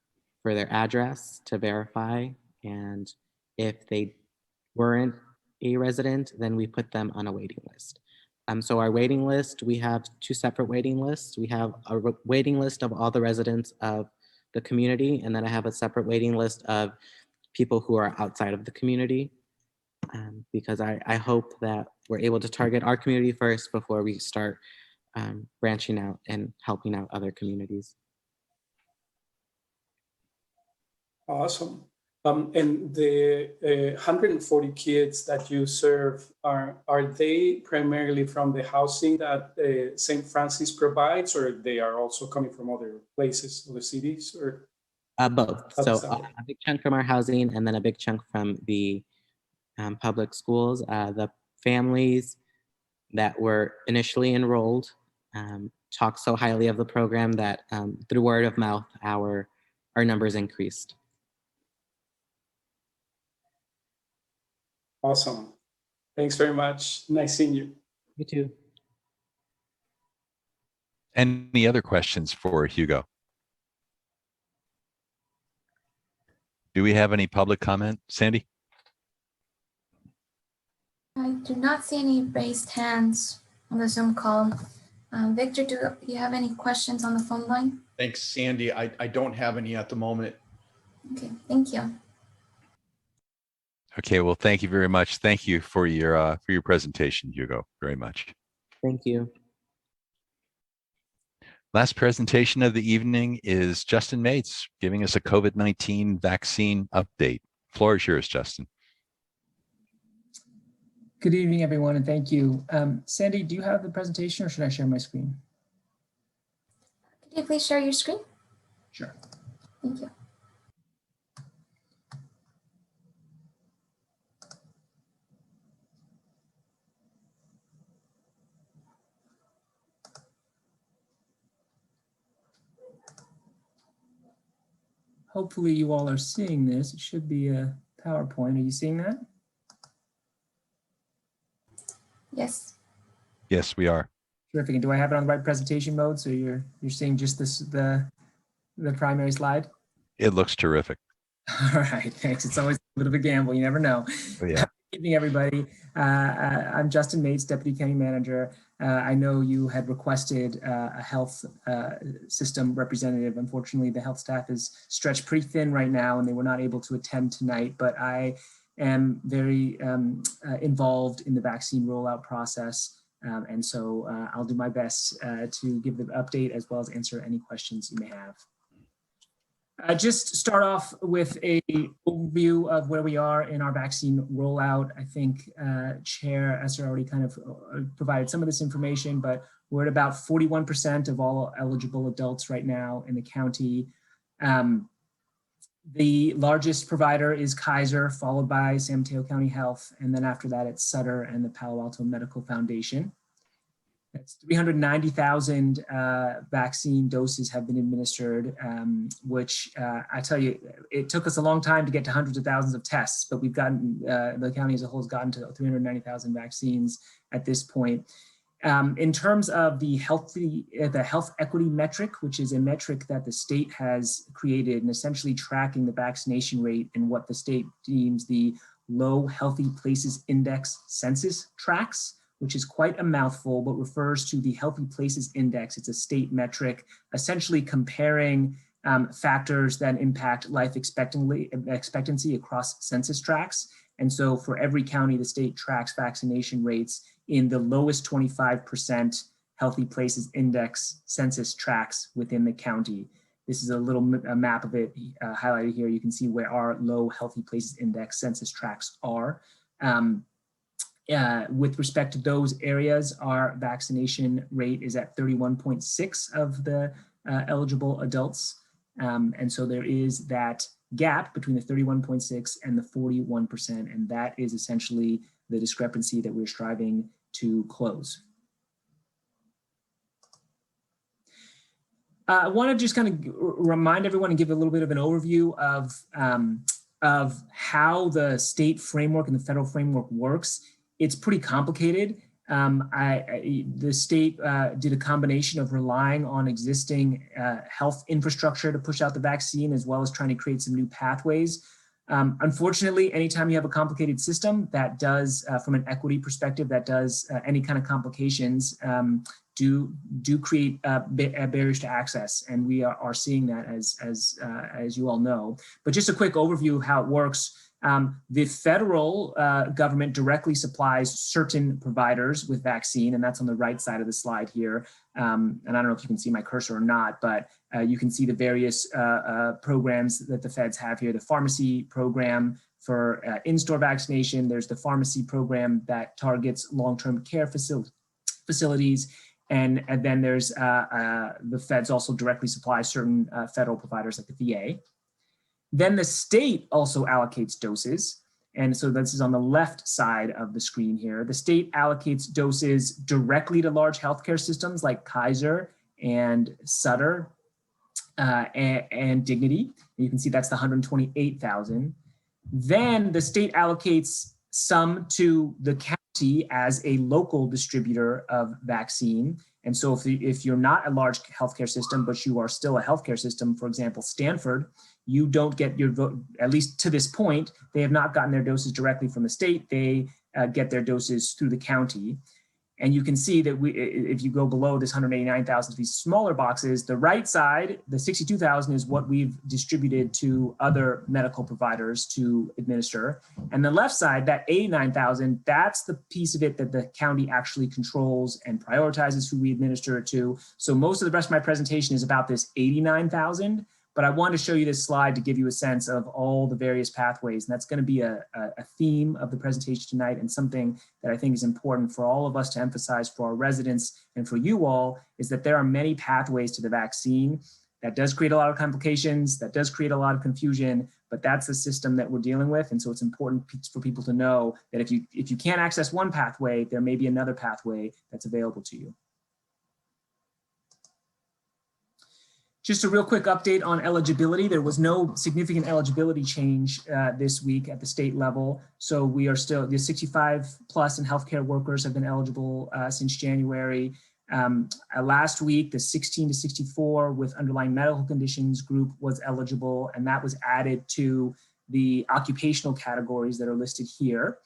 for their address to verify. And if they weren't a resident, then we put them on a waiting list. So our waiting list, we have 2 separate waiting lists. We have a waiting list of all the residents of the community, and then I have a separate waiting list of people who are outside of the community, because I hope that we're able to target our community first before we start branching out and helping out other communities. Awesome. And the 140 kids that you serve, are they primarily from the housing that St. Francis provides, or they are also coming from other places, other cities, or? Both. So a big chunk from our housing, and then a big chunk from the public schools. The families that were initially enrolled talk so highly of the program that through word of mouth, our numbers increased. Awesome. Thanks very much. Nice seeing you. You too. Any other questions for Hugo? Do we have any public comment, Sandy? I do not see any raised hands on the Zoom call. Victor, do you have any questions on the phone line? Thanks, Sandy. I don't have any at the moment. Okay, thank you. Okay, well, thank you very much. Thank you for your presentation, Hugo, very much. Thank you. Last presentation of the evening is Justin Mates giving us a COVID-19 vaccine update. Floor is yours, Justin. Good evening, everyone, and thank you. Sandy, do you have the presentation, or should I share my screen? Could you please share your screen? Sure. Thank you. Hopefully you all are seeing this. It should be a PowerPoint. Are you seeing that? Yes. Yes, we are. Terrific. And do I have it on the right presentation mode? So you're seeing just this the primary slide? It looks terrific. All right, thanks. It's always a bit of a gamble. You never know. Oh, yeah. Good evening, everybody. I'm Justin Mates, Deputy County Manager. I know you had requested a health system representative. Unfortunately, the health staff is stretched pretty thin right now and they were not able to attend tonight, but I am very involved in the vaccine rollout process. And so I'll do my best to give the update as well as answer any questions you may have. Just start off with a overview of where we are in our vaccine rollout. I think Chair Esser already kind of provided some of this information, but we're at about 41% of all eligible adults right now in the county. The largest provider is Kaiser, followed by San Mateo County Health, and then after that it's Sutter and the Palo Alto Medical Foundation. That's 390,000 vaccine doses have been administered, which I tell you, it took us a long time to get to hundreds of thousands of tests, but we've gotten, the county as a whole has gotten to 390,000 vaccines at this point. In terms of the health equity metric, which is a metric that the state has created and essentially tracking the vaccination rate and what the state deems the low healthy places index census tracks, which is quite a mouthful, but refers to the Healthy Places Index. It's a state metric, essentially comparing factors that impact life expectancy across census tracts. And so for every county, the state tracks vaccination rates in the lowest 25% Healthy Places Index census tracts within the county. This is a little map of it highlighted here. You can see where our low Healthy Places Index census tracts are. With respect to those areas, our vaccination rate is at 31.6 of the eligible adults. And so there is that gap between the 31.6 and the 41%, and that is essentially the discrepancy that we're striving to close. I want to just kind of remind everyone and give a little bit of an overview of how the state framework and the federal framework works. It's pretty complicated. The state did a combination of relying on existing health infrastructure to push out the vaccine, as well as trying to create some new pathways. Unfortunately, anytime you have a complicated system that does, from an equity perspective, that does any kind of complications, do create barriers to access, and we are seeing that as you all know. But just a quick overview of how it works. The federal government directly supplies certain providers with vaccine, and that's on the right side of the slide here. And I don't know if you can see my cursor or not, but you can see the various programs that the feds have here. The pharmacy program for in-store vaccination. There's the pharmacy program that targets long-term care facilities. And then there's the feds also directly supply certain federal providers like the VA. Then the state also allocates doses. And so this is on the left side of the screen here. The state allocates doses directly to large healthcare systems like Kaiser and Sutter and Dignity. And you can see that's the 128,000. Then the state allocates some to the county as a local distributor of vaccine. And so if you're not a large healthcare system, but you are still a healthcare system, for example, Stanford, you don't get your vote, at least to this point, they have not gotten their doses directly from the state. They get their doses through the county. And you can see that if you go below this 189,000, these smaller boxes, the right side, the 62,000 is what we've distributed to other medical providers to administer. And the left side, that 89,000, that's the piece of it that the county actually controls and prioritizes who we administer it to. So most of the rest of my presentation is about this 89,000. But I want to show you this slide to give you a sense of all the various pathways. And that's going to be a theme of the presentation tonight, and something that I think is important for all of us to emphasize for our residents and for you all, is that there are many pathways to the vaccine. That does create a lot of complications, that does create a lot of confusion, but that's the system that we're dealing with. And so it's important for people to know that if you can't access one pathway, there may be another pathway that's available to you. Just a real quick update on eligibility. There was no significant eligibility change this week at the state level. So we are still, the 65 plus and healthcare workers have been eligible since January. Last week, the 16 to 64 with underlying medical conditions group was eligible, and that was added to the occupational categories that are listed here.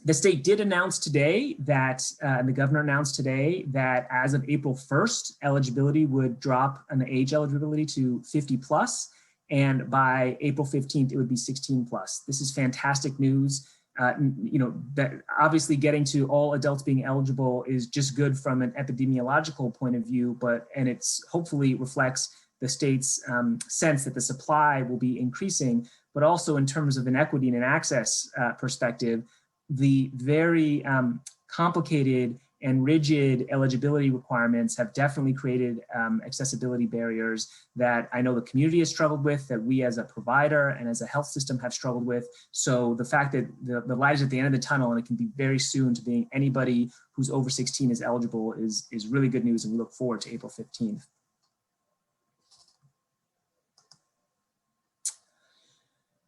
The state did announce today that, and the governor announced today that as of April 1st, eligibility would drop an age eligibility to 50 plus, and by April 15th, it would be 16 plus. This is fantastic news. You know, that obviously getting to all adults being eligible is just good from an epidemiological point of view, and it's hopefully reflects the state's sense that the supply will be increasing, but also in terms of an equity and an access perspective, the very complicated and rigid eligibility requirements have definitely created accessibility barriers that I know the community has struggled with, that we as a provider and as a health system have struggled with. So the fact that the light is at the end of the tunnel and it can be very soon to being anybody who's over 16 is eligible is really good news, and we look forward to April 15th.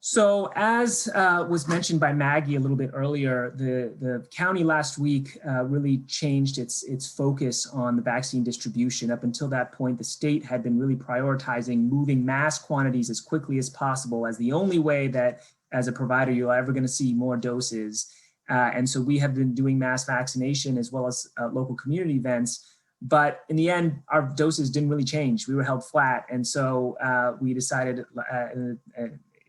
So as was mentioned by Maggie a little bit earlier, the county last week really changed its focus on the vaccine distribution. Up until that point, the state had been really prioritizing moving mass quantities as quickly as possible as the only way that as a provider you're ever going to see more doses. And so we have been doing mass vaccination as well as local community events. But in the end, our doses didn't really change. We were held flat. And so we decided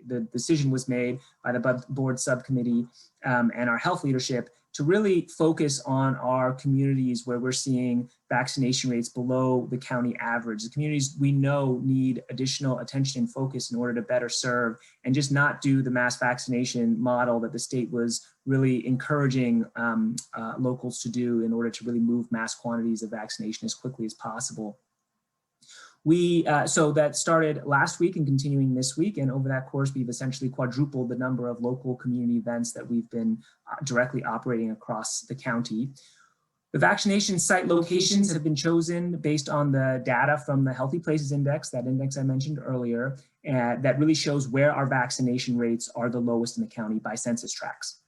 the decision was made by the board subcommittee and our health leadership to really focus on our communities where we're seeing vaccination rates below the county average. The communities we know need additional attention and focus in order to better serve and just not do the mass vaccination model that the state was really encouraging locals to do in order to really move mass quantities of vaccination as quickly as possible. So that started last week and continuing this week, and over that course, we've essentially quadrupled the number of local community events that we've been directly operating across the county. The vaccination site locations have been chosen based on the data from the Healthy Places Index, that index I mentioned earlier, that really shows where our vaccination rates are the lowest in the county by census tracts.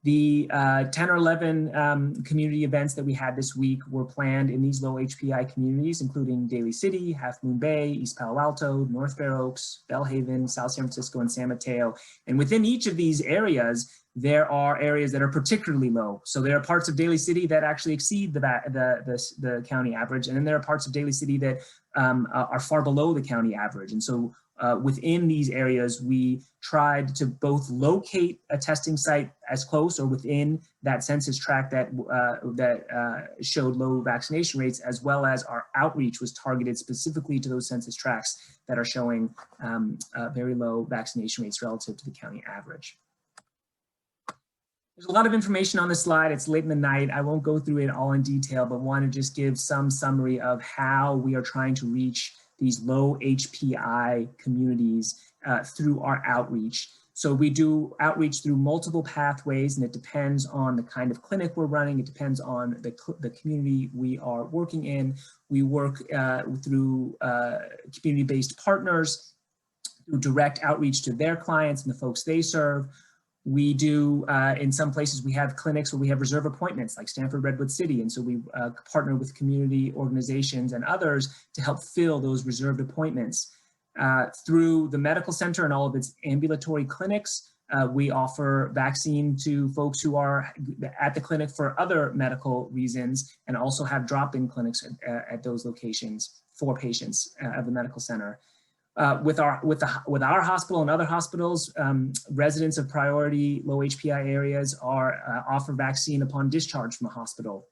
The 10 or 11 community events that we had this week were planned in these low HPI communities, including Daly City, Half Moon Bay, East Palo Alto, North Fair Oaks, Belhaven, South San Francisco, and San Mateo. And within each of these areas, there are areas that are particularly low. So there are parts of Daly City that actually exceed the county average, and then there are parts of Daly City that are far below the county average. And so within these areas, we tried to both locate a testing site as close or within that census tract that showed low vaccination rates, as well as our outreach was targeted specifically to those census tracts that are showing very low vaccination rates relative to the county average. There's a lot of information on this slide. It's late in the night. I won't go through it all in detail, but want to just give some summary of how we are trying to reach these low HPI communities through our outreach. So we do outreach through multiple pathways, and it depends on the kind of clinic we're running. It depends on the community we are working in. We work through community-based partners, through direct outreach to their clients and the folks they serve. We do, in some places, we have clinics where we have reserve appointments like Stanford Redwood City. And so we partner with community organizations and others to help fill those reserved appointments. Through the medical center and all of its ambulatory clinics, we offer vaccine to folks who are at the clinic for other medical reasons, and also have drop-in clinics at those locations for patients at the medical center. With our hospital and other hospitals, residents of priority low HPI areas are offer vaccine upon discharge from a hospital.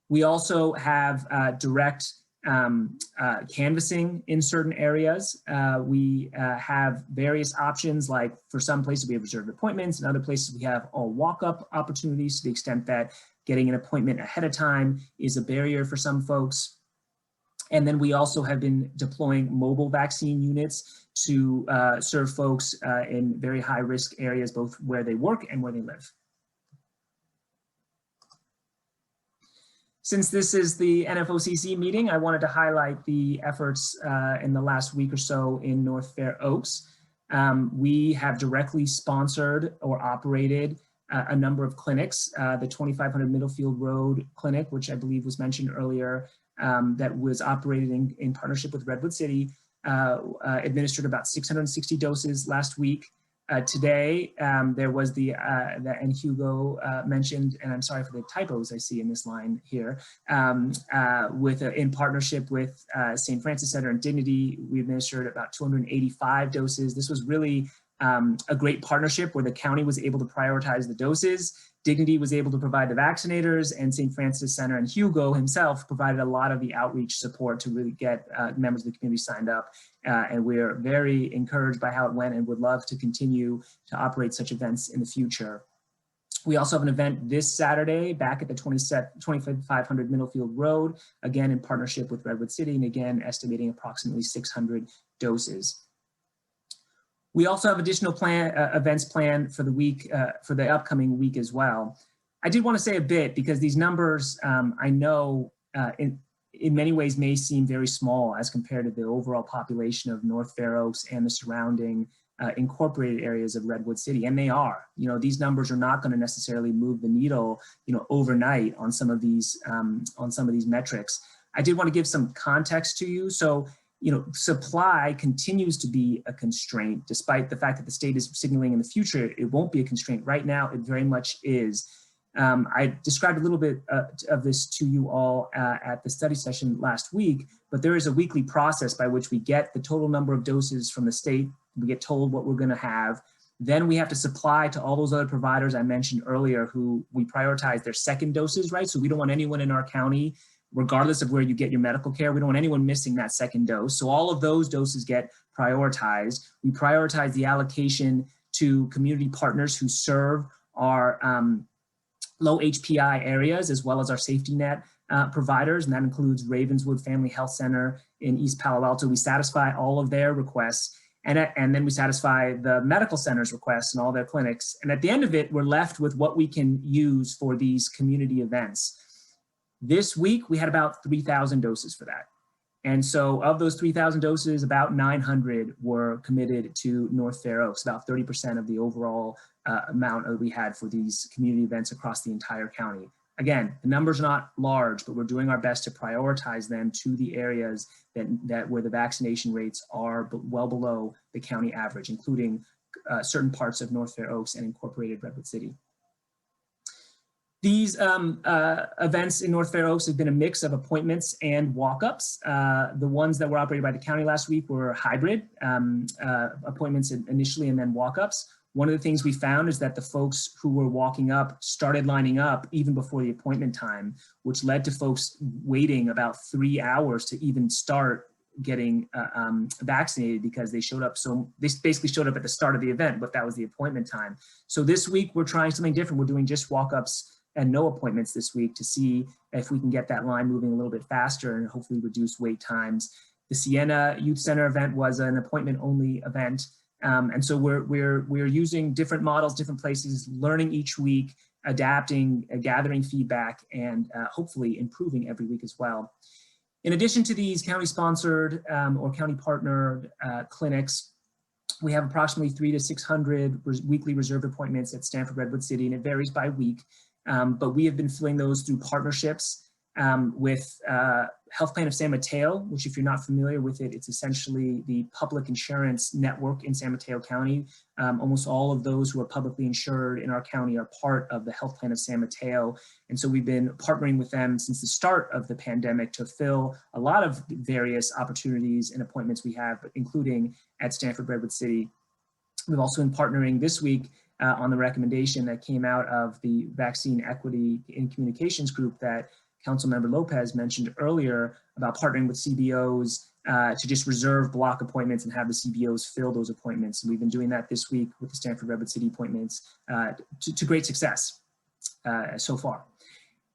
We also have direct canvassing in certain areas. We have various options, like for some places we have reserved appointments, and other places we have all walk-up opportunities, to the extent that getting an appointment ahead of time is a barrier for some folks. And then we also have been deploying mobile vaccine units to serve folks in very high risk areas, both where they work and where they live. Since this is the NFOCC meeting, I wanted to highlight the efforts in the last week or so in North Fair Oaks. We have directly sponsored or operated a number of clinics. The 2500 Middlefield Road Clinic, which I believe was mentioned earlier, that was operated in partnership with Redwood City, administered about 660 doses last week. Today, there was and Hugo mentioned, and I'm sorry for the typos I see in this line here, in partnership with St. Francis Center and Dignity, we administered about 285 doses. This was really a great partnership where the county was able to prioritize the doses. Dignity was able to provide the vaccinators, and St. Francis Center and Hugo himself provided a lot of the outreach support to really get members of the community signed up. And we're very encouraged by how it went and would love to continue to operate such events in the future. We also have an event this Saturday back at the 2500 Middlefield Road, again in partnership with Redwood City, and again estimating approximately 600 doses. We also have additional events planned for the week, for the upcoming week as well. I did want to say a bit because these numbers, I know in many ways may seem very small as compared to the overall population of North Fair Oaks and the surrounding incorporated areas of Redwood City, and they are. You know, these numbers are not going to necessarily move the needle, you know, overnight on some of these metrics. I did want to give some context to you. So, you know, supply continues to be a constraint, despite the fact that the state is signaling in the future it won't be a constraint. Right now, it very much is. I described a little bit of this to you all at the study session last week, but there is a weekly process by which we get the total number of doses from the state. We get told what we're going to have. Then we have to supply to all those other providers I mentioned earlier who we prioritize their second doses, right? So we don't want anyone in our county, regardless of where you get your medical care, we don't want anyone missing that second dose. So all of those doses get prioritized. We prioritize the allocation to community partners who serve our low HPI areas, as well as our safety net providers, and that includes Ravenswood Family Health Center in East Palo Alto. We satisfy all of their requests, and then we satisfy the medical center's requests and all their clinics. And at the end of it, we're left with what we can use for these community events. This week, we had about 3,000 doses for that. And so of those 3,000 doses, about 900 were committed to North Fair Oaks, about 30% of the overall amount that we had for these community events across the entire county. Again, the number's not large, but we're doing our best to prioritize them to the areas that where the vaccination rates are well below the county average, including certain parts of North Fair Oaks and incorporated Redwood City. These events in North Fair Oaks have been a mix of appointments and walk-ups. The ones that were operated by the county last week were hybrid, appointments initially and then walk-ups. One of the things we found is that the folks who were walking up started lining up even before the appointment time, which led to folks waiting about 3 hours to even start getting vaccinated because they showed up. So they basically showed up at the start of the event, but that was the appointment time. So this week we're trying something different. We're doing just walk-ups and no appointments this week to see if we can get that line moving a little bit faster and hopefully reduce wait times. The Siena Youth Center event was an appointment-only event. And so we're using different models, different places, learning each week, adapting, gathering feedback, and hopefully improving every week as well. In addition to these county-sponsored or county-partnered clinics, we have approximately 300 to 600 weekly reserved appointments at Stanford Redwood City, and it varies by week. But we have been filling those through partnerships with Health Plan of San Mateo, which if you're not familiar with it, it's essentially the public insurance network in San Mateo County. Almost all of those who are publicly insured in our county are part of the Health Plan of San Mateo. And so we've been partnering with them since the start of the pandemic to fill a lot of various opportunities and appointments we have, including at Stanford Redwood City. We've also been partnering this week on the recommendation that came out of the Vaccine Equity in Communications group that Councilmember Lopez mentioned earlier about partnering with CBOs to just reserve block appointments and have the CBOs fill those appointments. And we've been doing that this week with the Stanford Redwood City appointments to great success so far.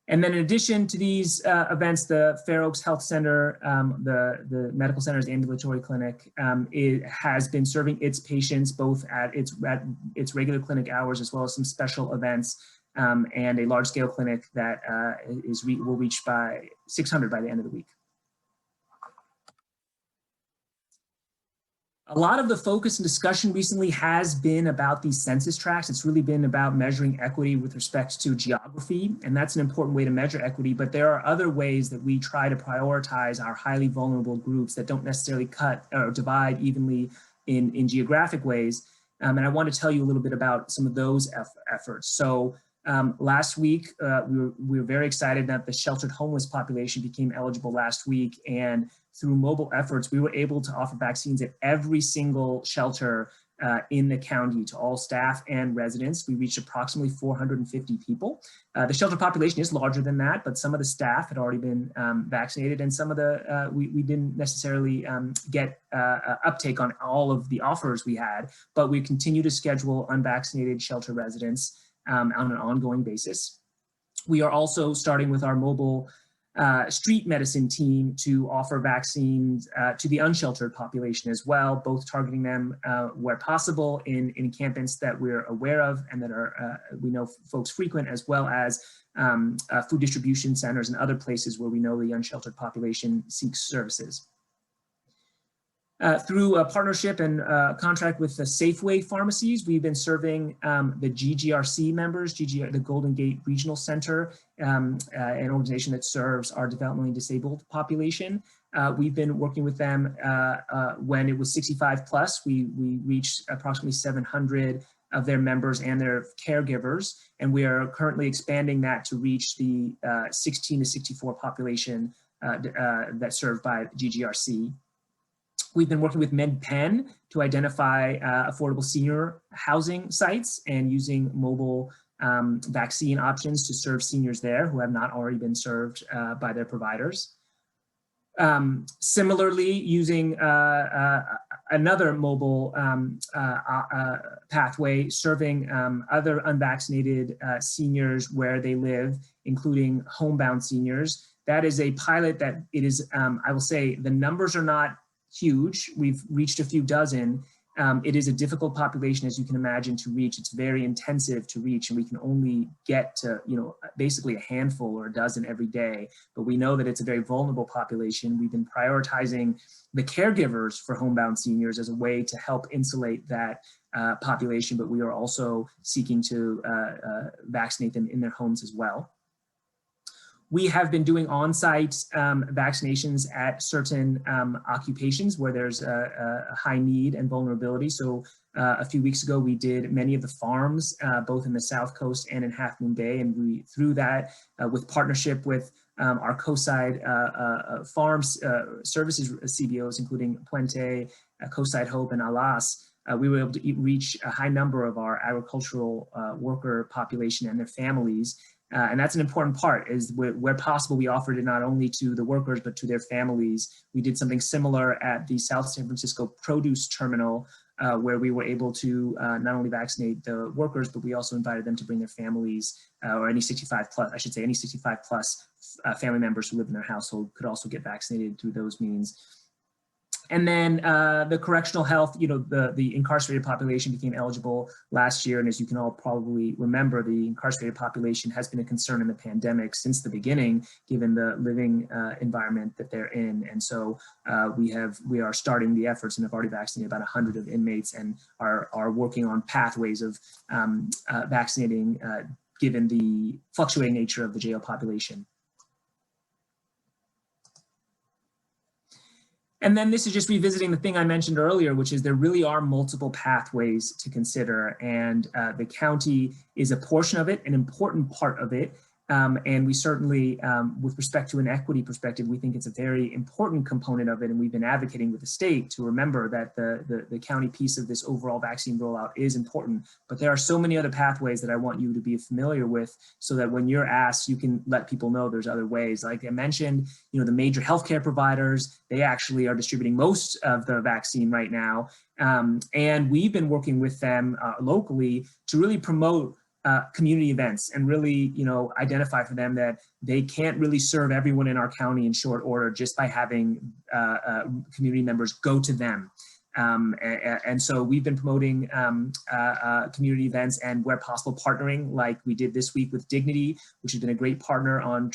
And then in addition to these events, the Fair Oaks Health Center, the medical center's ambulatory clinic, it has been serving its patients both at its regular clinic hours as well as some special events and a large scale clinic that will reach by 600 by the end of the week. A lot of the focus and discussion recently has been about these census tracts. It's really been about measuring equity with respect to geography, and that's an important way to measure equity, but there are other ways that we try to prioritize our highly vulnerable groups that don't necessarily cut or divide evenly in geographic ways. And I want to tell you a little bit about some of those efforts. So last week, we were very excited that the sheltered homeless population became eligible last week, and through mobile efforts, we were able to offer vaccines at every single shelter in the county to all staff and residents. We reached approximately 450 people. The shelter population is larger than that, but some of the staff had already been vaccinated, and some of the, we didn't necessarily get uptake on all of the offers we had, but we continue to schedule unvaccinated shelter residents on an ongoing basis. We are also starting with our mobile street medicine team to offer vaccines to the unsheltered population as well, both targeting them where possible in encampments that we're aware of and that are we know folks frequent, as well as food distribution centers and other places where we know the unsheltered population seeks services. Through a partnership and contract with the Safeway pharmacies, we've been serving the GGRC members, the Golden Gate Regional Center, an organization that serves our developmentally disabled population. We've been working with them when it was 65 plus. We reached approximately 700 of their members and their caregivers, and we are currently expanding that to reach the 16 to 64 population that's served by GGRC. We've been working with MedPen to identify affordable senior housing sites and using mobile vaccine options to serve seniors there who have not already been served by their providers. Similarly, using another mobile pathway, serving other unvaccinated seniors where they live, including homebound seniors. That is a pilot that it is, I will say, the numbers are not huge. We've reached a few dozen. It is a difficult population, as you can imagine, to reach. It's very intensive to reach, and we can only get to, basically a handful or a dozen every day. But we know that it's a very vulnerable population. We've been prioritizing the caregivers for homebound seniors as a way to help insulate that population, but we are also seeking to vaccinate them in their homes as well. We have been doing on-site vaccinations at certain occupations where there's a high need and vulnerability. So a few weeks ago, we did many of the farms, both in the South Coast and in Half Moon Bay. And we, through that, with partnership with our coastside farms services CBOs, including Puente, Coastside Hope, and Alas, we were able to reach a high number of our agricultural worker population and their families. And that's an important part, is where possible, we offered it not only to the workers, but to their families. We did something similar at the South San Francisco produce terminal, where we were able to not only vaccinate the workers, but we also invited them to bring their families, or any 65 plus, I should say, any 65 plus family members who live in their household could also get vaccinated through those means. And then the Correctional Health, the incarcerated population became eligible last year. And as you can all probably remember, the incarcerated population has been a concern in the pandemic since the beginning, given the living environment that they're in. And so we are starting the efforts and have already vaccinated about 100 of inmates and are working on pathways of vaccinating given the fluctuating nature of the jail population. And then this is just revisiting the thing I mentioned earlier, which is there really are multiple pathways to consider, and the county is a portion of it, an important part of it. And we certainly, with respect to an equity perspective, we think it's a very important component of it. And we've been advocating with the state to remember that the county piece of this overall vaccine rollout is important. But there are so many other pathways that I want you to be familiar with, so that when you're asked, you can let people know there's other ways. Like I mentioned, the major healthcare providers, they actually are distributing most of the vaccine right now. And we've been working with them locally to really promote community events and really, identify for them that they can't really serve everyone in our county in short order just by having community members go to them. And so we've been promoting community events and, where possible, partnering, like we did this week with Dignity, which has been a great partner on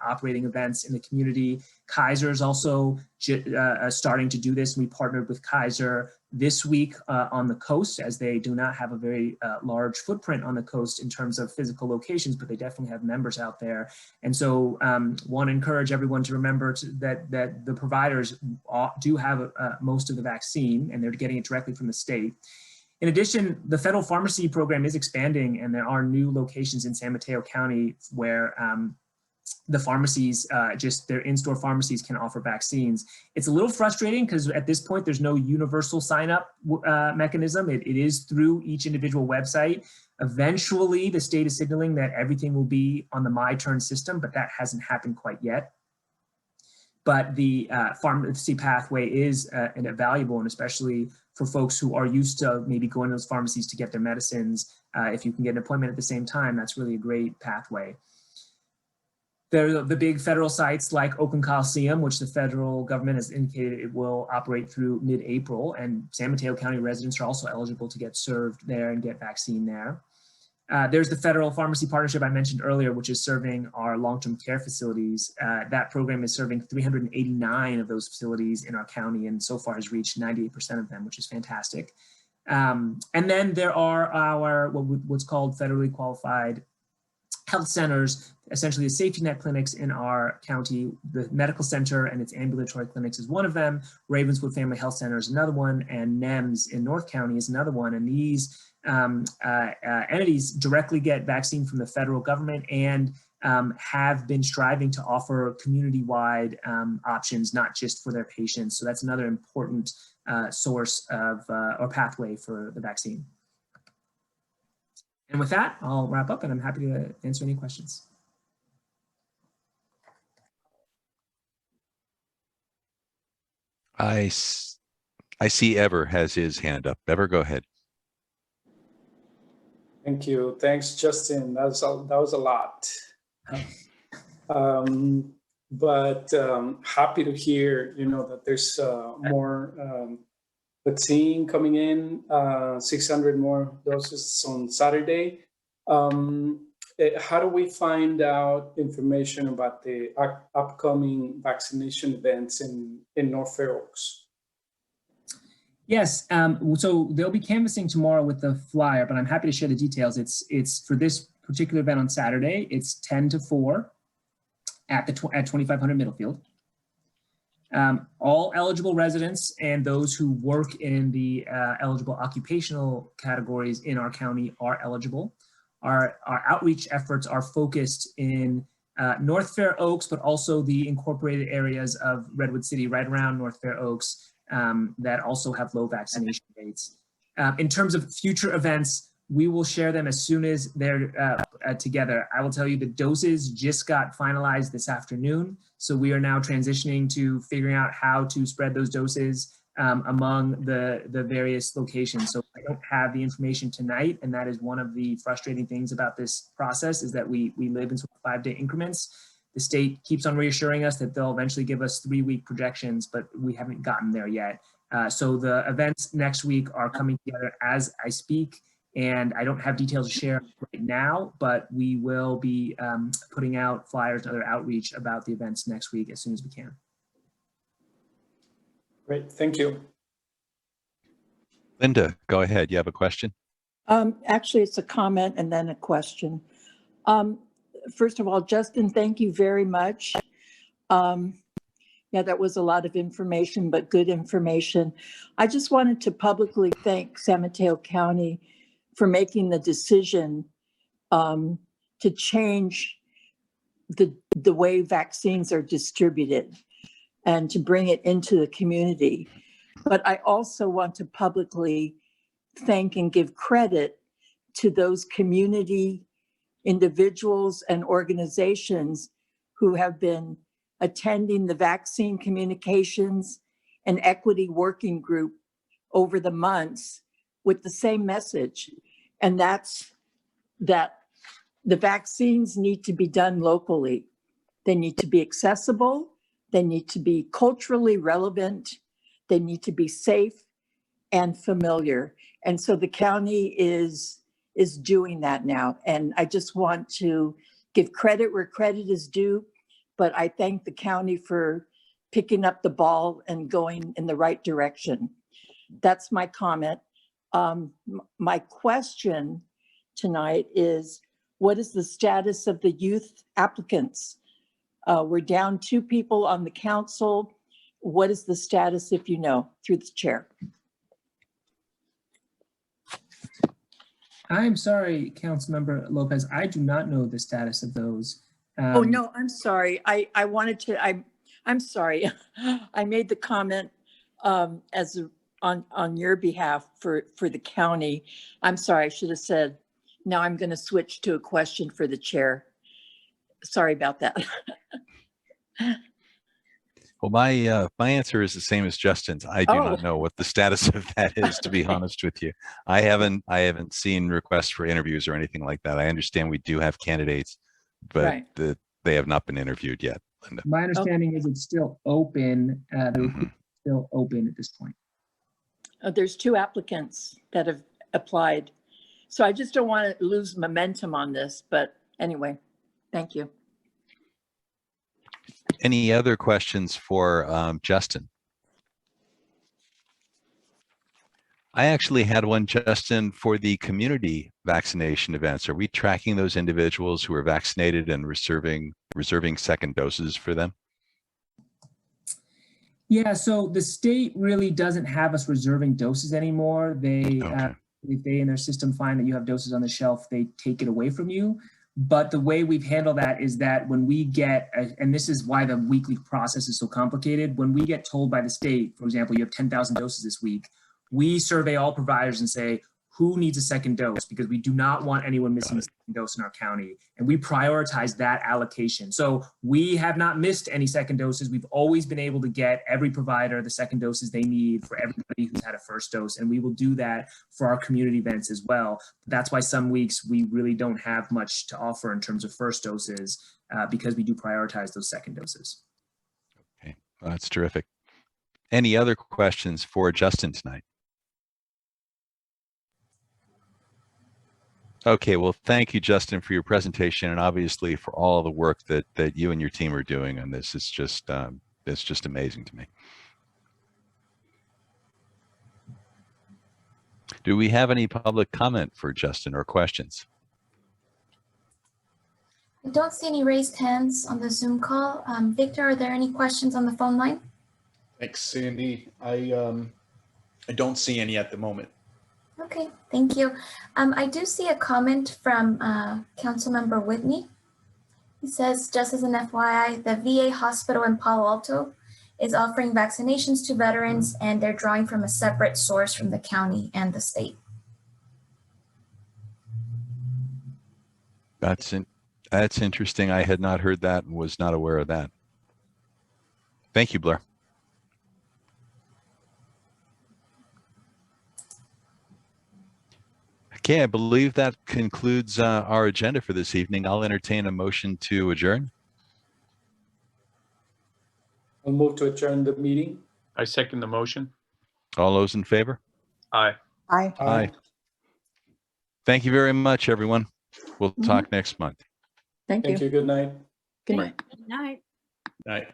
operating events in the community. Kaiser is also starting to do this. We partnered with Kaiser this week on the coast, as they do not have a very large footprint on the coast in terms of physical locations, but they definitely have members out there. And so want to encourage everyone to remember that the providers do have most of the vaccine, and they're getting it directly from the state. In addition, the federal pharmacy program is expanding, and there are new locations in San Mateo County where the pharmacies, just their in-store pharmacies, can offer vaccines. It's a little frustrating because at this point there's no universal sign-up mechanism. It is through each individual website. Eventually, the state is signaling that everything will be on the My Turn system, but that hasn't happened quite yet. But the pharmacy pathway is valuable, and especially for folks who are used to maybe going to those pharmacies to get their medicines. If you can get an appointment at the same time, that's really a great pathway. There are the big federal sites like Oakland Coliseum, which the federal government has indicated it will operate through mid-April, and San Mateo County residents are also eligible to get served there and get vaccine there. There's the federal pharmacy partnership I mentioned earlier, which is serving our long-term care facilities. That program is serving 389 of those facilities in our county, and so far has reached 98% of them, which is fantastic. And then there are our what's called federally qualified health centers, essentially the safety net clinics in our county. The medical center and its ambulatory clinics is one of them. Ravenswood Family Health Center is another one, and NEMS in North County is another one. And these entities directly get vaccine from the federal government and have been striving to offer community-wide options, not just for their patients. So that's another important source of or pathway for the vaccine. And with that, I'll wrap up, and I'm happy to answer any questions. I see Ever has his hand up. Ever, go ahead. Thank you. Thanks, Justin. That was a lot. But happy to hear, that there's more vaccine coming in, 600 more doses on Saturday. How do we find out information about the upcoming vaccination events in North Fair Oaks? Yes, so they'll be canvassing tomorrow with the flyer, but I'm happy to share the details. It's for this particular event on Saturday. It's 10 to 4 at 2500 Middlefield. All eligible residents and those who work in the eligible occupational categories in our county are eligible. Our outreach efforts are focused in North Fair Oaks, but also the incorporated areas of Redwood City right around North Fair Oaks that also have low vaccination rates. In terms of future events, we will share them as soon as they're together. I will tell you the doses just got finalized this afternoon. So we are now transitioning to figuring out how to spread those doses among the various locations. So I don't have the information tonight, and that is one of the frustrating things about this process, is that we live in sort of 5-day increments. The state keeps on reassuring us that they'll eventually give us 3-week projections, but we haven't gotten there yet. So the events next week are coming together as I speak, and I don't have details to share right now, but we will be putting out flyers and other outreach about the events next week as soon as we can. Great, thank you. Linda, go ahead. You have a question? Actually, it's a comment and then a question. First of all, Justin, thank you very much. Yeah, that was a lot of information, but good information. I just wanted to publicly thank San Mateo County for making the decision to change the way vaccines are distributed and to bring it into the community. But I also want to publicly thank and give credit to those community individuals and organizations who have been attending the vaccine communications and equity working group over the months with the same message. And that's that the vaccines need to be done locally. They need to be accessible. They need to be culturally relevant. They need to be safe and familiar. And so the county is doing that now. And I just want to give credit where credit is due, but I thank the county for picking up the ball and going in the right direction. That's my comment. My question tonight is, what is the status of the youth applicants? We're down 2 people on the council. What is the status, if you know, through the chair? I'm sorry, Councilmember Lopez, I do not know the status of those. Oh, no, I'm sorry. I wanted to, I'm sorry. I made the comment as on your behalf for the county. I'm sorry, I should have said, now I'm going to switch to a question for the chair. Sorry about that. Well, my answer is the same as Justin's. I do not know what the status of that is, to be honest with you. I haven't seen requests for interviews or anything like that. I understand we do have candidates, but they have not been interviewed yet, Linda. My understanding is it's still open. Still open at this point. There's 2 applicants that have applied. So I just don't want to lose momentum on this, but anyway, thank you. Any other questions for Justin? I actually had one, Justin, for the community vaccination events. Are we tracking those individuals who are vaccinated and reserving second doses for them? Yeah, so the state really doesn't have us reserving doses anymore. They, if they in their system find that you have doses on the shelf, they take it away from you. But the way we've handled that is that when we get, and this is why the weekly process is so complicated, when we get told by the state, for example, you have 10,000 doses this week, we survey all providers and say, who needs a second dose? Because we do not want anyone missing a second dose in our county. And we prioritize that allocation. So we have not missed any second doses. We've always been able to get every provider the second doses they need for everybody who's had a first dose. And we will do that for our community events as well. That's why some weeks we really don't have much to offer in terms of first doses because we do prioritize those second doses. Okay, well, that's terrific. Any other questions for Justin tonight? Okay, well, thank you, Justin, for your presentation, and obviously for all the work that you and your team are doing on this. It's just amazing to me. Do we have any public comment for Justin or questions? I don't see any raised hands on the Zoom call. Victor, are there any questions on the phone line? Thanks, Sandy. I don't see any at the moment. Okay, thank you. I do see a comment from Councilmember Whitney. He says, just as an FYI, the VA hospital in Palo Alto is offering vaccinations to veterans, and they're drawing from a separate source from the county and the state. That's interesting. I had not heard that and was not aware of that. Thank you, Blair. Okay, I believe that concludes our agenda for this evening. I'll entertain a motion to adjourn. I'll move to adjourn the meeting. I second the motion. All those in favor? Aye. Aye. Aye. Thank you very much, everyone. We'll talk next month. Thank you. Thank you. Good night. Good night. Good night. Night.